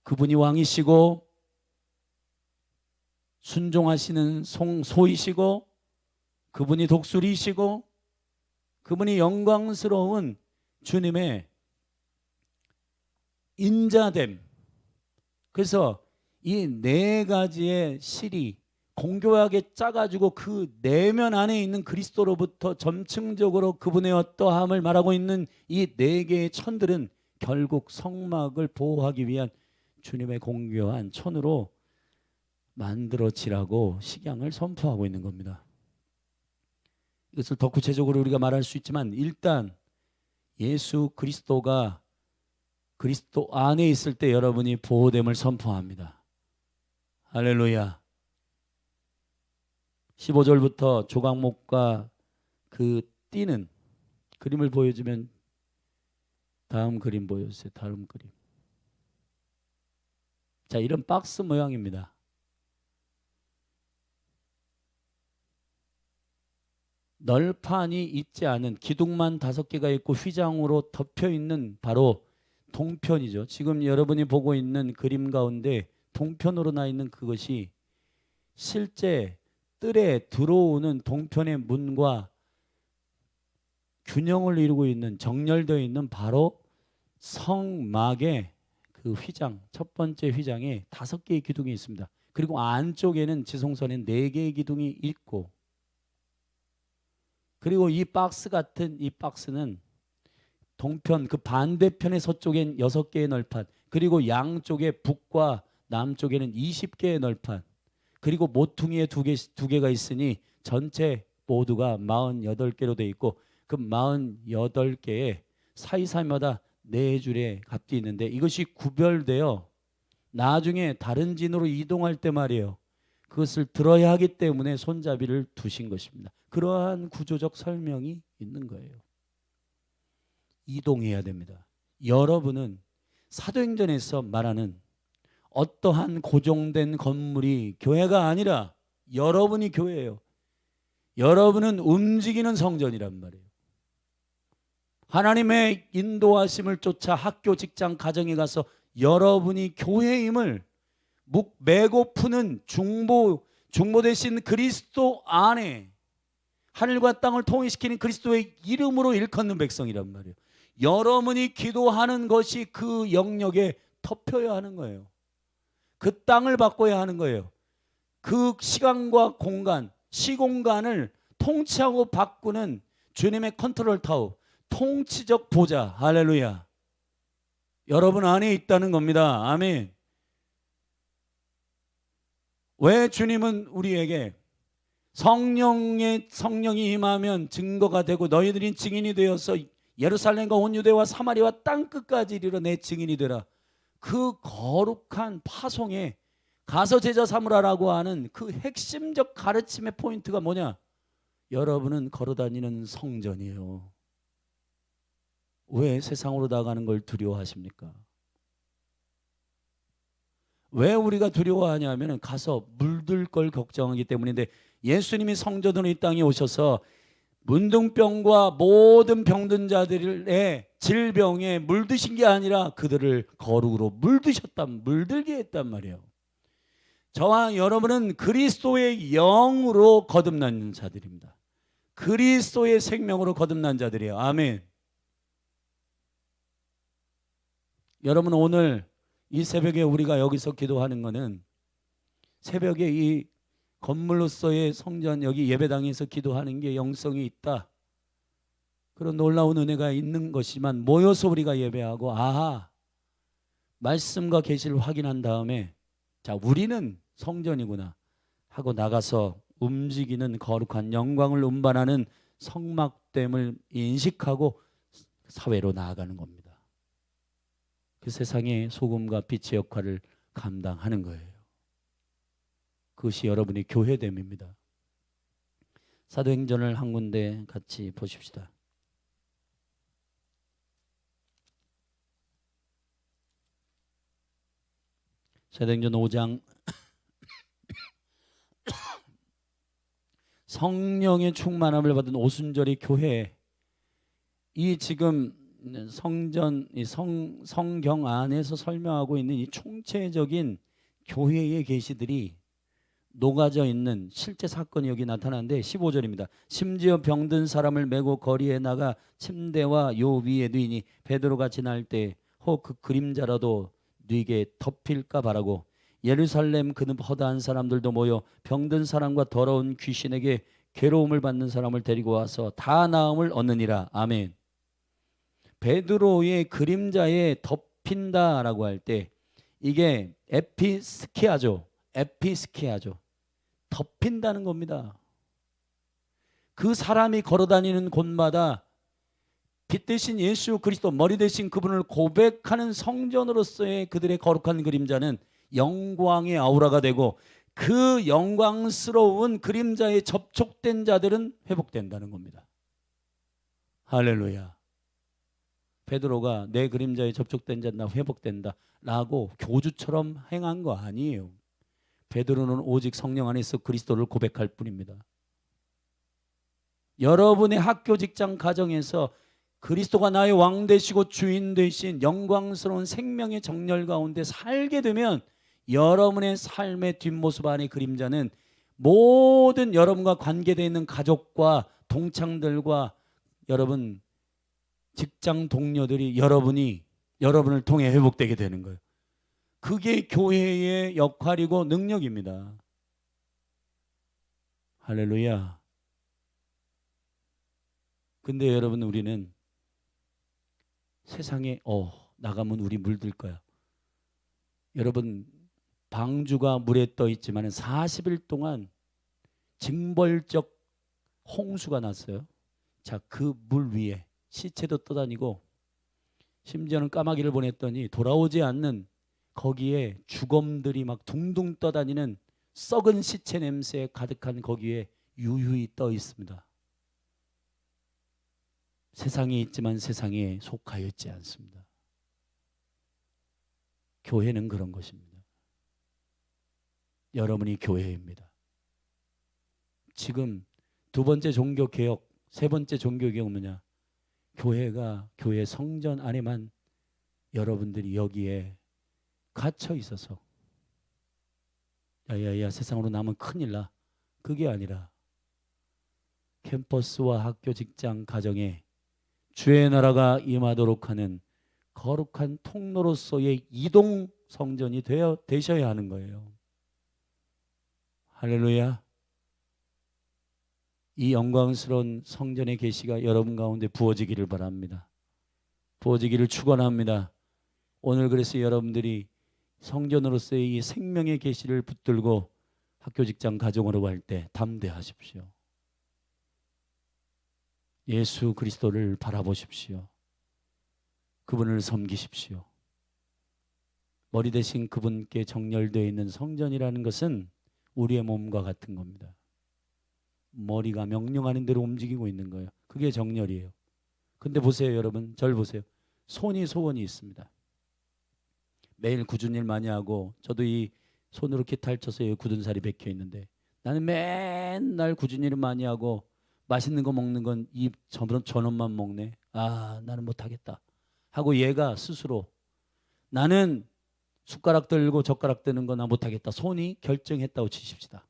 그분이 왕이시고 순종하시는 소이시고 그분이 독수리이시고 그분이 영광스러운 주님의 인자됨. 그래서 이 네 가지의 실이 공교하게 짜가지고 그 내면 안에 있는 그리스도로부터 점층적으로 그분의 어떠함을 말하고 있는 이 네 개의 천들은 결국 성막을 보호하기 위한 주님의 공교한 천으로 만들어지라고 식양을 선포하고 있는 겁니다. 이것을 더 구체적으로 우리가 말할 수 있지만, 일단 예수 그리스도가 그리스도 안에 있을 때 여러분이 보호됨을 선포합니다. 할렐루야. 15절부터 조각목과 그 띠는 그림을 보여주면, 다음 그림 보여주세요. 다음 그림. 자, 이런 박스 모양입니다. 널판이 있지 않은, 기둥만 5개가 있고 휘장으로 덮여 있는 바로 동편이죠. 지금 여러분이 보고 있는 그림 가운데 동편으로 나 있는 그것이 실제 뜰에 들어오는 동편의 문과 균형을 이루고 있는, 정렬되어 있는 바로 성막의 그 휘장, 첫 번째 휘장에 5개의 기둥이 있습니다. 그리고 안쪽에는 지성선에 4개의 기둥이 있고, 그리고 이 박스 같은 이 박스는 동편 그 반대편의 서쪽엔 6개의 널판, 그리고 양쪽에 북과 남쪽에는 20개의 널판, 그리고 모퉁이에 2개가 있으니 전체 모두가 48개로 되어 있고, 그 48개의 사이사이마다 4줄의 값이 있는데, 이것이 구별되어 나중에 다른 진으로 이동할 때 말이에요, 그것을 들어야 하기 때문에 손잡이를 두신 것입니다. 그러한 구조적 설명이 있는 거예요. 이동해야 됩니다. 여러분은 사도행전에서 말하는 어떠한 고정된 건물이 교회가 아니라 여러분이 교회예요. 여러분은 움직이는 성전이란 말이에요. 하나님의 인도하심을 쫓아 학교, 직장, 가정에 가서 여러분이 교회임을 메고 푸는 중보 되신 그리스도 안에 하늘과 땅을 통일시키는 그리스도의 이름으로 일컫는 백성이란 말이에요. 여러분이 기도하는 것이 그 영역에 덮여야 하는 거예요. 그 땅을 바꿔야 하는 거예요. 그 시간과 공간, 시공간을 통치하고 바꾸는 주님의 컨트롤 타워, 통치적 보좌, 할렐루야, 여러분 안에 있다는 겁니다. 아멘. 왜 주님은 우리에게 성령이 임하면 증거가 되고 너희들이 증인이 되어서 예루살렘과 온 유대와 사마리아와 땅끝까지 이르러 내 증인이 되라, 그 거룩한 파송에 가서 제자 삼으라라고 하는 그 핵심적 가르침의 포인트가 뭐냐? 여러분은 걸어다니는 성전이에요. 왜 세상으로 나가는 걸 두려워하십니까? 왜 우리가 두려워하냐면 가서 물들 걸 걱정하기 때문인데, 예수님이 성전으로 이 땅에 오셔서 문둥병과 모든 병든 자들의 질병에 물드신 게 아니라 그들을 거룩으로 물들게 했단 말이에요. 저와 여러분은 그리스도의 영으로 거듭난 자들입니다. 그리스도의 생명으로 거듭난 자들이에요. 아멘. 여러분, 오늘 이 새벽에 우리가 여기서 기도하는 것은 새벽에 이 건물로서의 성전, 여기 예배당에서 기도하는 게 영성이 있다, 그런 놀라운 은혜가 있는 것이지만, 모여서 우리가 예배하고 말씀과 계시를 확인한 다음에 자, 우리는 성전이구나 하고 나가서 움직이는 거룩한 영광을 운반하는 성막됨을 인식하고 사회로 나아가는 겁니다. 그 세상의 소금과 빛의 역할을 감당하는 거예요. 그것이 여러분의 교회됨입니다. 사도행전을 한 군데 같이 보십시다. 사도행전 5장 성령의 충만함을 받은 오순절의 교회, 이 지금 성전, 성경 안에서 설명하고 있는 이 총체적인 교회의 계시들이 녹아져 있는 실제 사건이 여기 나타나는데 15절입니다. 심지어 병든 사람을 메고 거리에 나가 침대와 요 위에 누이니 베드로가 지날 때 혹 그 그림자라도 누이게 덮일까 바라고, 예루살렘 그는 허다한 사람들도 모여 병든 사람과 더러운 귀신에게 괴로움을 받는 사람을 데리고 와서 다 나음을 얻느니라. 아멘. 베드로의 그림자에 덮인다라고 할 때 이게 에피스키아죠. 덮인다는 겁니다. 그 사람이 걸어다니는 곳마다 빛 대신 예수 그리스도, 머리 대신 그분을 고백하는 성전으로서의 그들의 거룩한 그림자는 영광의 아우라가 되고, 그 영광스러운 그림자에 접촉된 자들은 회복된다는 겁니다. 할렐루야. 베드로가 내 그림자에 접촉된 자는 나 회복된다 라고 교주처럼 행한 거 아니에요. 베드로는 오직 성령 안에서 그리스도를 고백할 뿐입니다. 여러분의 학교, 직장, 가정에서 그리스도가 나의 왕 되시고 주인 되신 영광스러운 생명의 정렬 가운데 살게 되면, 여러분의 삶의 뒷모습 안의 그림자는 모든 여러분과 관계되어 있는 가족과 동창들과 여러분 직장 동료들이 여러분을 통해 회복되게 되는 거예요. 그게 교회의 역할이고 능력입니다. 할렐루야. 근데 여러분, 우리는 세상에 나가면 우리 물들 거야. 여러분, 방주가 물에 떠 있지만 40일 동안 징벌적 홍수가 났어요. 자, 그 물 위에 시체도 떠다니고, 심지어는 까마귀를 보냈더니 돌아오지 않는 거기에 주검들이 막 둥둥 떠다니는 썩은 시체 냄새에 가득한 거기에 유유히 떠 있습니다. 세상에 있지만 세상에 속하여 있지 않습니다. 교회는 그런 것입니다. 여러분이 교회입니다. 지금 두 번째 종교개혁, 세 번째 종교개혁은 뭐냐? 교회가 교회 성전 안에만 여러분들이 여기에 갇혀 있어서 야야야 세상으로 나면 큰일 나, 그게 아니라 캠퍼스와 학교, 직장, 가정에 주의 나라가 임하도록 하는 거룩한 통로로서의 이동 성전이 되셔야 하는 거예요. 할렐루야. 이 영광스러운 성전의 계시가 여러분 가운데 부어지기를 바랍니다. 부어지기를 축원합니다. 오늘 그래서 여러분들이 성전으로서의 이 생명의 계시를 붙들고 학교, 직장, 가정으로 갈 때 담대하십시오. 예수 그리스도를 바라보십시오. 그분을 섬기십시오. 머리 대신 그분께 정렬되어 있는 성전이라는 것은 우리의 몸과 같은 겁니다. 머리가 명령하는 대로 움직이고 있는 거예요. 그게 정렬이에요. 근데 보세요 여러분, 절 보세요. 손이 소원이 있습니다. 매일 굳은 일 많이 하고, 저도 이 손으로 기타를 쳐서 여기 굳은 살이 박혀 있는데, 나는 맨날 굳은 일을 많이 하고 맛있는 거 먹는 건 이 저놈만 먹네. 아, 나는 못하겠다 하고 얘가 스스로, 나는 숟가락 들고 젓가락 드는 거 나 못하겠다, 손이 결정했다고 치십시다.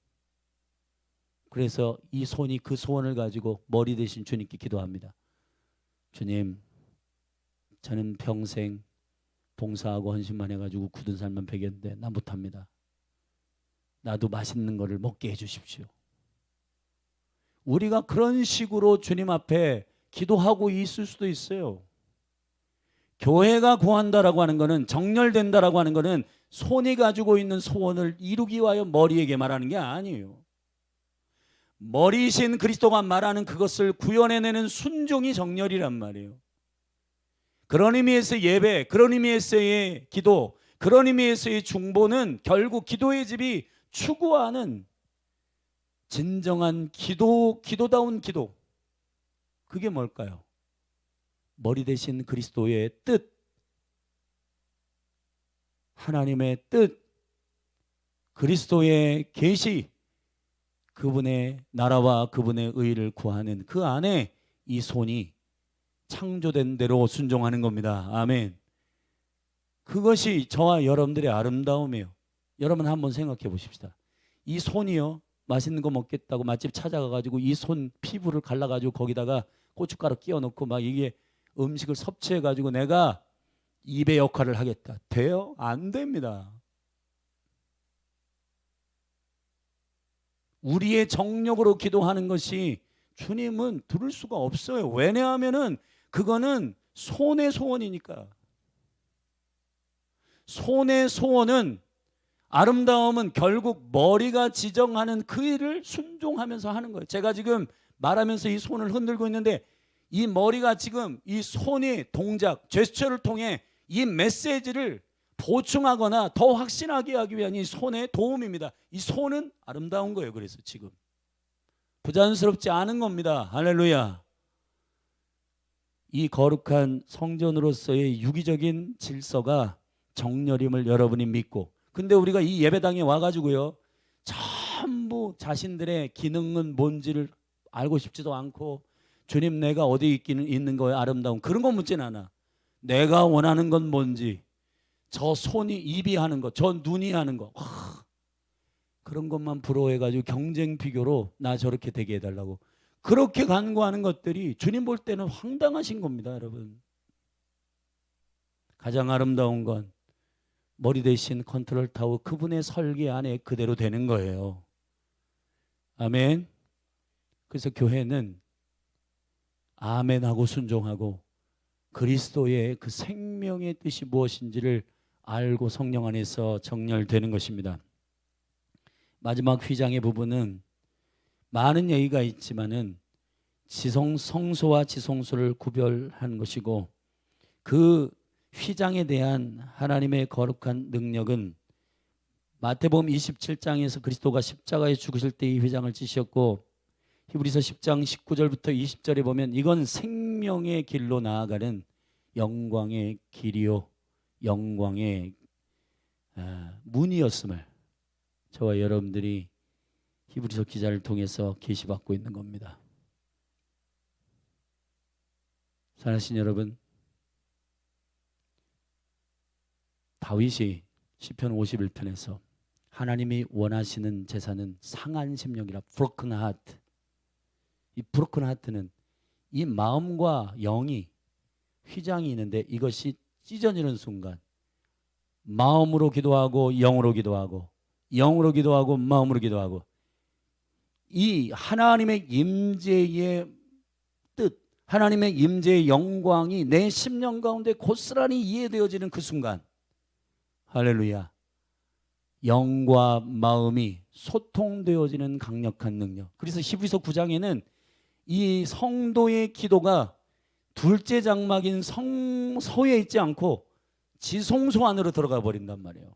그래서 이 손이 그 소원을 가지고 머리 대신 주님께 기도합니다. 주님, 저는 평생 봉사하고 헌신만 해가지고 굳은 살만 배겼는데 나 못합니다. 나도 맛있는 거를 먹게 해주십시오. 우리가 그런 식으로 주님 앞에 기도하고 있을 수도 있어요. 교회가 구한다라고 하는 것은, 정렬된다라고 하는 것은 손이 가지고 있는 소원을 이루기 위하여 머리에게 말하는 게 아니에요. 머리이신 그리스도가 말하는 그것을 구현해내는 순종이 정렬이란 말이에요. 그런 의미에서 예배, 그런 의미에서의 기도, 그런 의미에서의 중보는 결국 기도의 집이 추구하는 진정한 기도다운 기도. 그게 뭘까요? 머리 대신 그리스도의 뜻, 하나님의 뜻, 그리스도의 계시, 그분의 나라와 그분의 의를 구하는 그 안에 이 손이 창조된 대로 순종하는 겁니다. 아멘. 그것이 저와 여러분들의 아름다움이에요. 여러분 한번 생각해 보십시다. 이 손이요, 맛있는 거 먹겠다고 맛집 찾아가가지고 이 손 피부를 갈라가지고 거기다가 고춧가루 끼워 넣고 막 이게 음식을 섭취해가지고 내가 입의 역할을 하겠다. 돼요? 안 됩니다. 우리의 정력으로 기도하는 것이 주님은 들을 수가 없어요. 왜냐하면은 그거는 손의 소원이니까. 손의 소원은, 아름다움은 결국 머리가 지정하는 그 일을 순종하면서 하는 거예요. 제가 지금 말하면서 이 손을 흔들고 있는데 이 머리가 지금 이 손의 동작, 제스처를 통해 이 메시지를 보충하거나 더 확신하게 하기 위한 이 손의 도움입니다. 이 손은 아름다운 거예요. 그래서 지금 부자연스럽지 않은 겁니다. 할렐루야. 이 거룩한 성전으로서의 유기적인 질서가 정렬임을 여러분이 믿고, 근데 우리가 이 예배당에 와가지고요, 전부 자신들의 기능은 뭔지를 알고 싶지도 않고, 주님 내가 어디 있는 거예요? 아름다운 그런 거 묻진 않아. 내가 원하는 건 뭔지, 저 손이, 입이 하는 거, 저 눈이 하는 거, 그런 것만 부러워해가지고 경쟁 비교로 나 저렇게 되게 해달라고 그렇게 간구하는 것들이 주님 볼 때는 황당하신 겁니다. 여러분, 가장 아름다운 건 머리 대신 컨트롤 타워 그분의 설계 안에 그대로 되는 거예요. 아멘. 그래서 교회는 아멘하고 순종하고 그리스도의 그 생명의 뜻이 무엇인지를 알고 성령 안에서 정렬되는 것입니다. 마지막 휘장의 부분은 많은 얘기가 있지만은 성소와 지성소를 구별하는 것이고, 그 휘장에 대한 하나님의 거룩한 능력은 마태복음 27장에서 그리스도가 십자가에 죽으실 때 이 휘장을 찌셨고, 히브리서 10장 19절부터 20절에 보면 이건 생명의 길로 나아가는 영광의 길이요 영광의 문이었음을 저와 여러분들이 히브리서 기자를 통해서 계시받고 있는 겁니다. 사랑하신 여러분, 다윗이 시편 51편에서 하나님이 원하시는 제사는 상한 심령이라, broken heart. 이 broken heart는 이 마음과 영이 휘장이 있는데 이것이 찢어지는 순간 마음으로 기도하고 영으로 기도하고 영으로 기도하고 마음으로 기도하고, 이 하나님의 임재의 뜻, 하나님의 임재의 영광이 내 심령 가운데 고스란히 이해되어지는 그 순간, 할렐루야, 영과 마음이 소통되어지는 강력한 능력. 그래서 히브리서 9장에는 이 성도의 기도가 둘째 장막인 성소에 있지 않고 지성소 안으로 들어가 버린단 말이에요.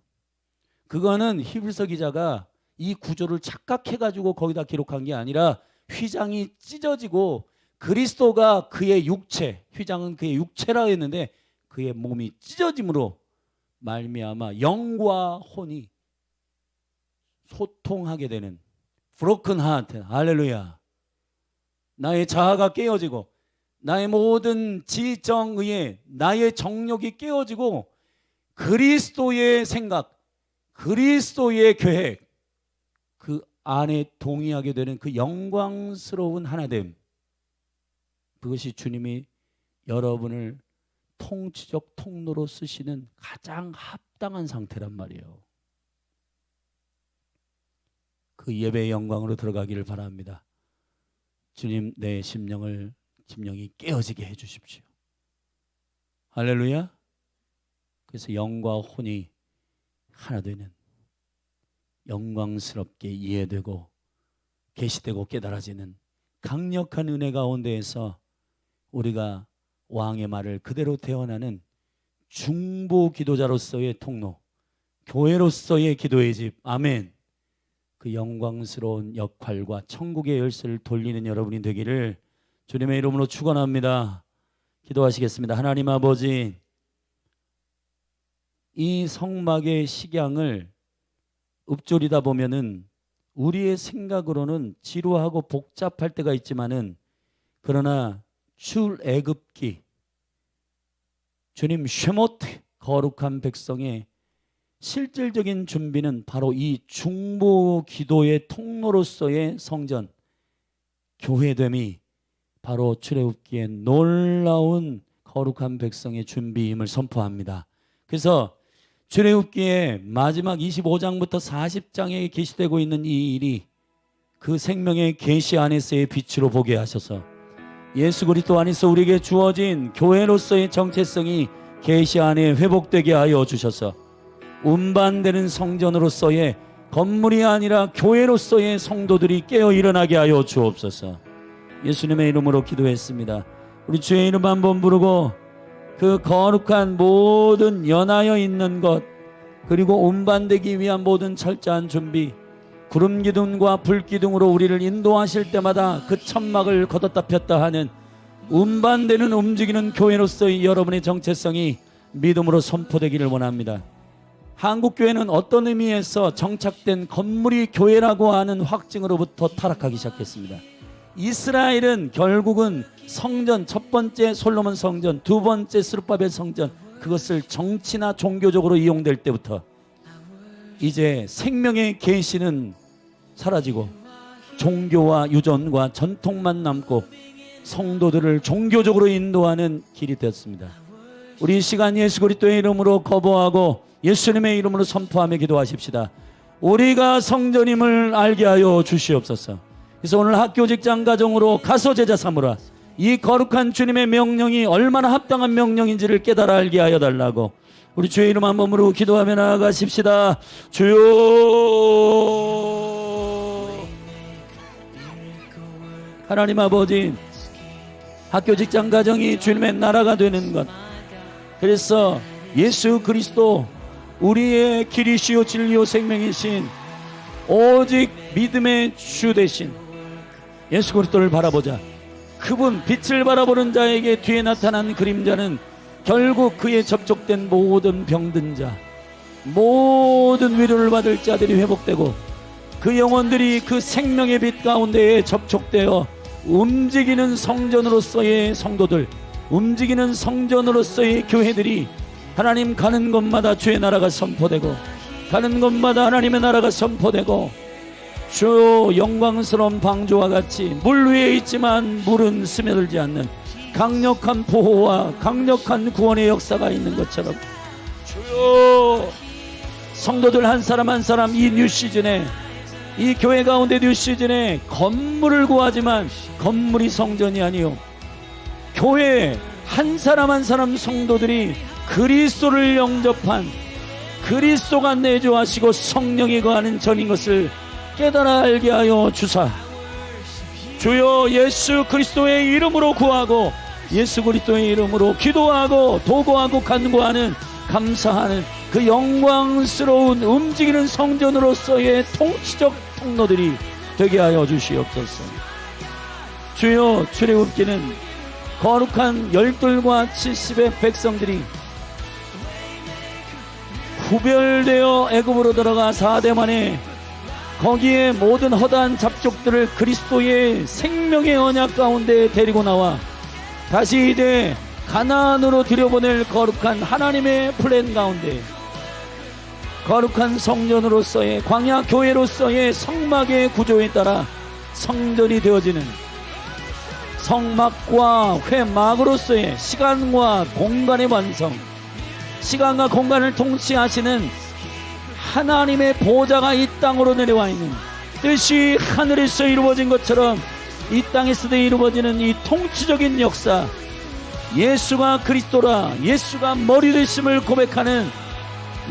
그거는 히브리서 기자가 이 구조를 착각해가지고 거기다 기록한 게 아니라 휘장이 찢어지고 그리스도가 그의 육체, 휘장은 그의 육체라 했는데 그의 몸이 찢어짐으로 말미암아 영과 혼이 소통하게 되는 broken heart, 할렐루야. 나의 자아가 깨어지고 나의 모든 지정의에 나의 정욕이 깨어지고 그리스도의 생각, 그리스도의 계획 그 안에 동의하게 되는 그 영광스러운 하나됨, 그것이 주님이 여러분을 통치적 통로로 쓰시는 가장 합당한 상태란 말이에요. 그 예배의 영광으로 들어가기를 바랍니다. 주님, 내 심령이 깨어지게 해 주십시오. 할렐루야. 그래서 영과 혼이 하나 되는, 영광스럽게 이해되고 계시되고 깨달아지는 강력한 은혜 가운데에서 우리가 왕의 말을 그대로 태어나는 중보 기도자로서의 통로, 교회로서의 기도의 집, 아멘. 그 영광스러운 역할과 천국의 열쇠를 돌리는 여러분이 되기를 주님의 이름으로 축원합니다. 기도하시겠습니다. 하나님 아버지, 이 성막의 식양을 읊조리다 보면은 우리의 생각으로는 지루하고 복잡할 때가 있지만은, 그러나 출애굽기, 주님 쉐모트 거룩한 백성의 실질적인 준비는 바로 이 중보 기도의 통로로서의 성전, 교회됨이 바로 출애굽기의 놀라운 거룩한 백성의 준비임을 선포합니다. 그래서 출애굽기의 마지막 25장부터 40장에 계시되고 있는 이 일이 그 생명의 계시 안에서의 빛으로 보게 하셔서 예수 그리스도 안에서 우리에게 주어진 교회로서의 정체성이 계시 안에 회복되게 하여 주셔서 운반되는 성전으로서의 건물이 아니라 교회로서의 성도들이 깨어 일어나게 하여 주옵소서. 예수님의 이름으로 기도했습니다. 우리 주의 이름 한번 부르고 그 거룩한 모든 연하여 있는 것, 그리고 운반되기 위한 모든 철저한 준비, 구름 기둥과 불 기둥으로 우리를 인도하실 때마다 그 천막을 걷었다 폈다 하는 운반되는 움직이는 교회로서의 여러분의 정체성이 믿음으로 선포되기를 원합니다. 한국교회는 어떤 의미에서 정착된 건물이 교회라고 하는 확증으로부터 타락하기 시작했습니다. 이스라엘은 결국은 성전, 첫 번째 솔로몬 성전, 두 번째 스룹바벨 성전, 그것을 정치나 종교적으로 이용될 때부터 이제 생명의 계시는 사라지고 종교와 유전과 전통만 남고 성도들을 종교적으로 인도하는 길이 되었습니다. 우리 이 시간 예수 그리스도의 이름으로 거부하고 예수님의 이름으로 선포하며 기도하십시다. 우리가 성전임을 알게 하여 주시옵소서. 그래서 오늘 학교, 직장, 가정으로 가서 제자 삼으라, 이 거룩한 주님의 명령이 얼마나 합당한 명령인지를 깨달아 알게 하여 달라고 우리 주의 이름 한 몸으로 기도하며 나아가십시다. 주여, 하나님 아버지, 학교, 직장, 가정이 주님의 나라가 되는 것, 그래서 예수 그리스도 우리의 길이시요 진리요 생명이신 오직 믿음의 주 되신 예수 그리스도를 바라보자. 그분 빛을 바라보는 자에게 뒤에 나타난 그림자는 결국 그에 접촉된 모든 병든 자, 모든 위로를 받을 자들이 회복되고 그 영혼들이 그 생명의 빛 가운데에 접촉되어 움직이는 성전으로서의 성도들, 움직이는 성전으로서의 교회들이 하나님 가는 곳마다 주의 나라가 선포되고 가는 곳마다 하나님의 나라가 선포되고 주 영광스러운 방주와 같이 물 위에 있지만 물은 스며들지 않는 강력한 보호와 강력한 구원의 역사가 있는 것처럼 주여, 성도들 한 사람 한 사람 이 뉴 시즌에, 이 교회 가운데 뉴 시즌에 건물을 구하지만 건물이 성전이 아니요, 교회 한 사람 한 사람 성도들이 그리스도를 영접한, 그리스도가 내주하시고 성령이 거하는 전인 것을 깨달아 알게 하여 주사, 주여 예수 그리스도의 이름으로 구하고 예수 그리스도의 이름으로 기도하고 도구하고 간구하는, 감사하는 그 영광스러운 움직이는 성전으로서의 통치적 통로들이 되게 하여 주시옵소서. 주여, 출애굽기는 거룩한 12과 70의 백성들이 구별되어 애굽으로 들어가 4대 만에 거기에 모든 허다한 잡족들을 그리스도의 생명의 언약 가운데 데리고 나와 다시 이제 가나안으로 들여보낼 거룩한 하나님의 플랜 가운데 거룩한 성전으로서의 광야 교회로서의 성막의 구조에 따라 성전이 되어지는 성막과 회막으로서의 시간과 공간의 완성, 시간과 공간을 통치하시는 하나님의 보좌가 이 땅으로 내려와 있는 뜻이 하늘에서 이루어진 것처럼 이 땅에서도 이루어지는 이 통치적인 역사, 예수가 그리스도라, 예수가 머리 되심을 고백하는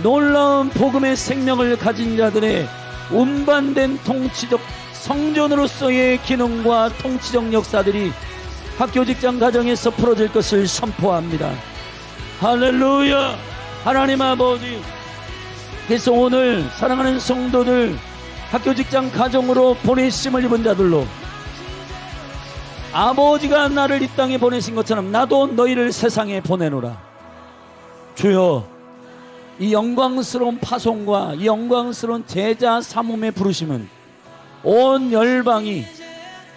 놀라운 복음의 생명을 가진 자들의 운반된 통치적 성전으로서의 기능과 통치적 역사들이 학교, 직장, 가정에서 풀어질 것을 선포합니다. 할렐루야. 하나님 아버지, 그래서 오늘 사랑하는 성도들, 학교, 직장, 가정으로 보내심을 입은 자들로 아버지가 나를 이 땅에 보내신 것처럼 나도 너희를 세상에 보내노라. 주여, 이 영광스러운 파송과 이 영광스러운 제자 사mom의 부르심은 온 열방이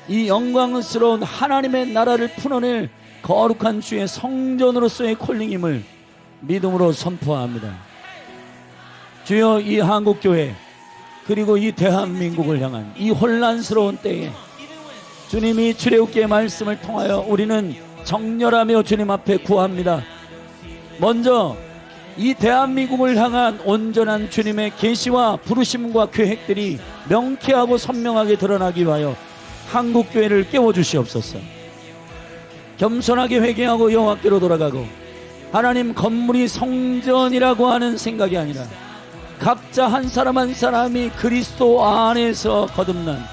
이 영광스러운 하나님의 나라를 풀어낼 거룩한 주의 성전으로서의 콜링임을 믿음으로 선포합니다. 주여, 이 한국교회 그리고 이 대한민국을 향한 이 혼란스러운 때에 주님이 출애굽기의 말씀을 통하여 우리는 정렬하며 주님 앞에 구합니다. 먼저 이 대한민국을 향한 온전한 주님의 계시와 부르심과 계획들이 명쾌하고 선명하게 드러나기 위하여 한국교회를 깨워주시옵소서. 겸손하게 회개하고 여호와께로 돌아가고 하나님, 건물이 성전이라고 하는 생각이 아니라 각자 한 사람 한 사람이 그리스도 안에서 거듭난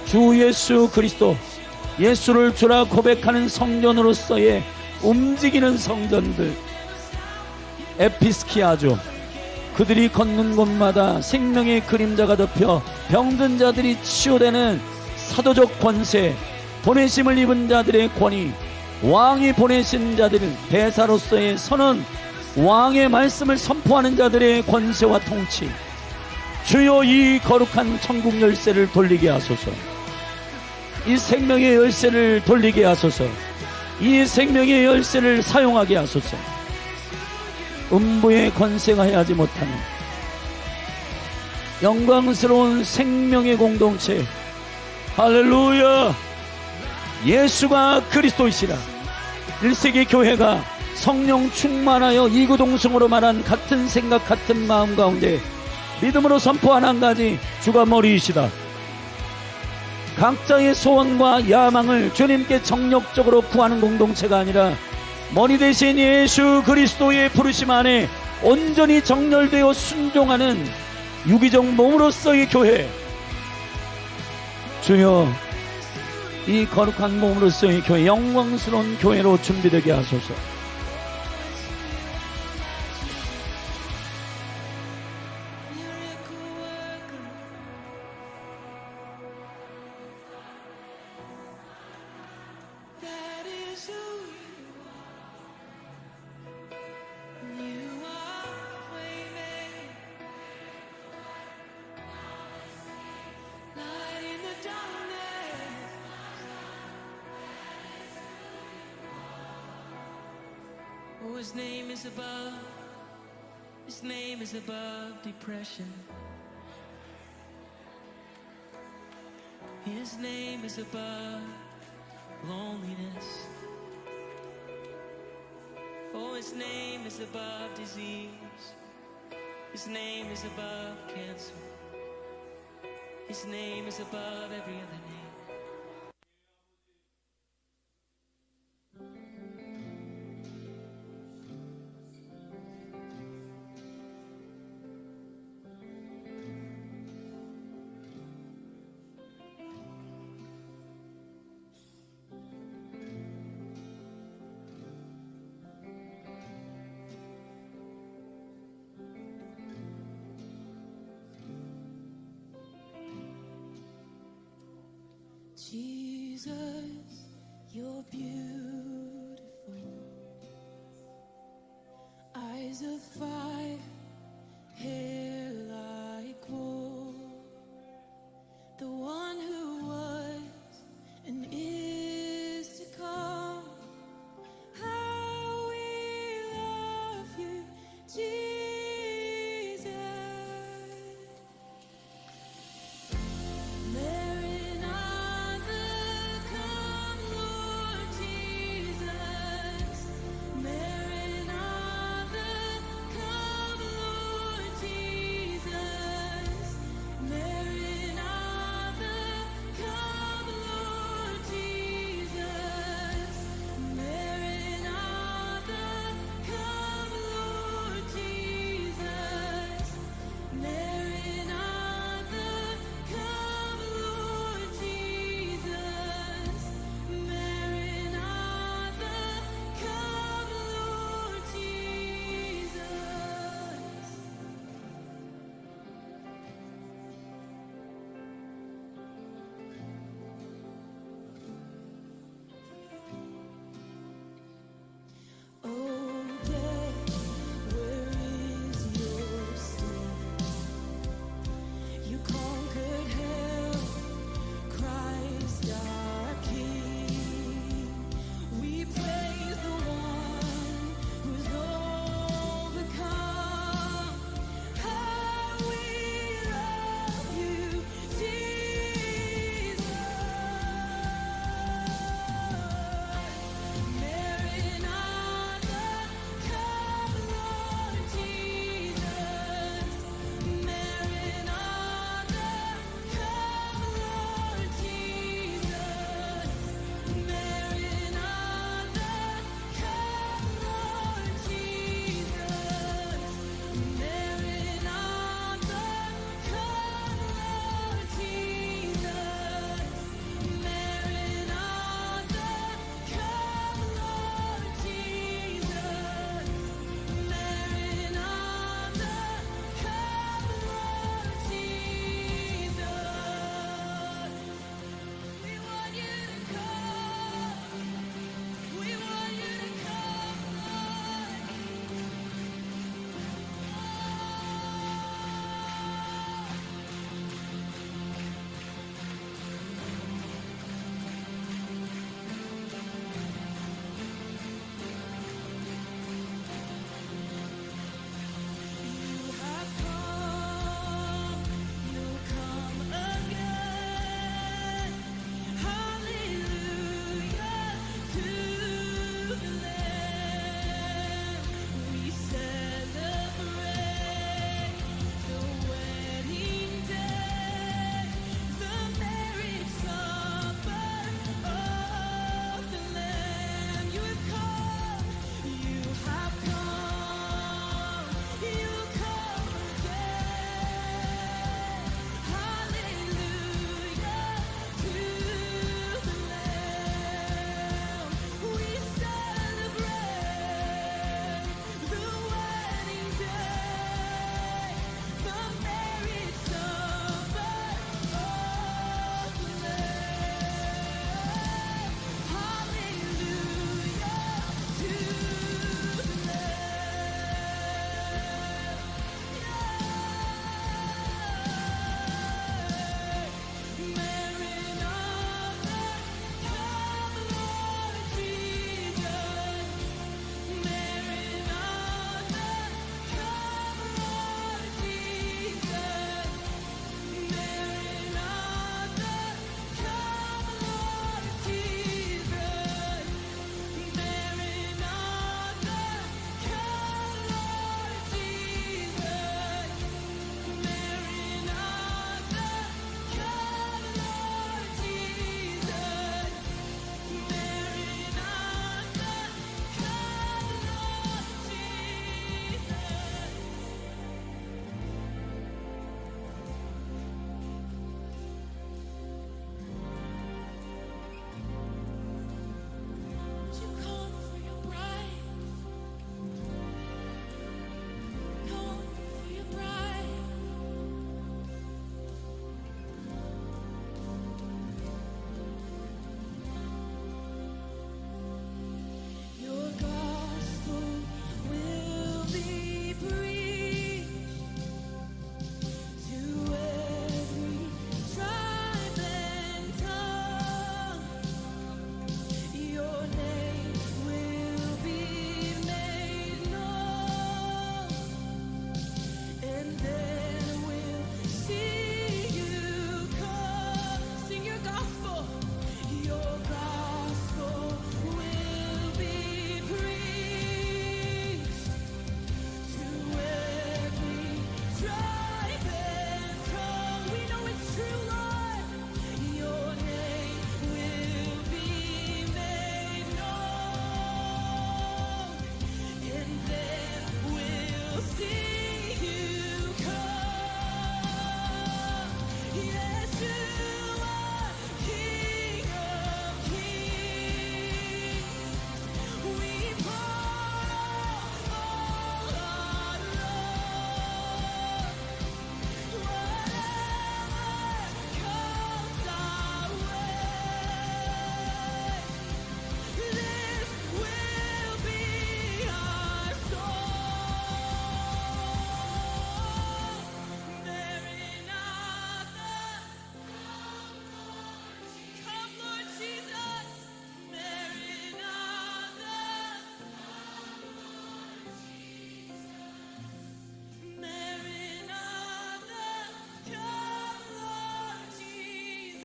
주 예수 그리스도, 예수를 주라 고백하는 성전으로서의 움직이는 성전들, 에피스키아죠. 그들이 걷는 곳마다 생명의 그림자가 덮여 병든 자들이 치유되는 사도적 권세, 보내심을 입은 자들의 권위, 왕이 보내신 자들, 대사로서의 선언, 왕의 말씀을 선포하는 자들의 권세와 통치. 주여, 이 거룩한 천국 열쇠를 돌리게 하소서. 이 생명의 열쇠를 돌리게 하소서. 이 생명의 열쇠를 사용하게 하소서. 음부의 권세가 해하지 못하는 영광스러운 생명의 공동체, 할렐루야, 예수가 그리스도이시라. 1세기 교회가 성령 충만하여 이구동성으로 말한 같은 생각 같은 마음 가운데 믿음으로 선포한 한 가지, 주가 머리이시다. 각자의 소원과 야망을 주님께 정력적으로 구하는 공동체가 아니라 머리 대신 예수 그리스도의 부르심 안에 온전히 정렬되어 순종하는 유기적 몸으로서의 교회. 주여, 이 거룩한 몸으로서의 교회, 영광스러운 교회로 준비되게 하소서. Oh, his name is above, his name is above depression. His name is above loneliness. Oh, his name is above disease. His name is above cancer. His name is above every other name. Jesus. Jesus, you're beautiful.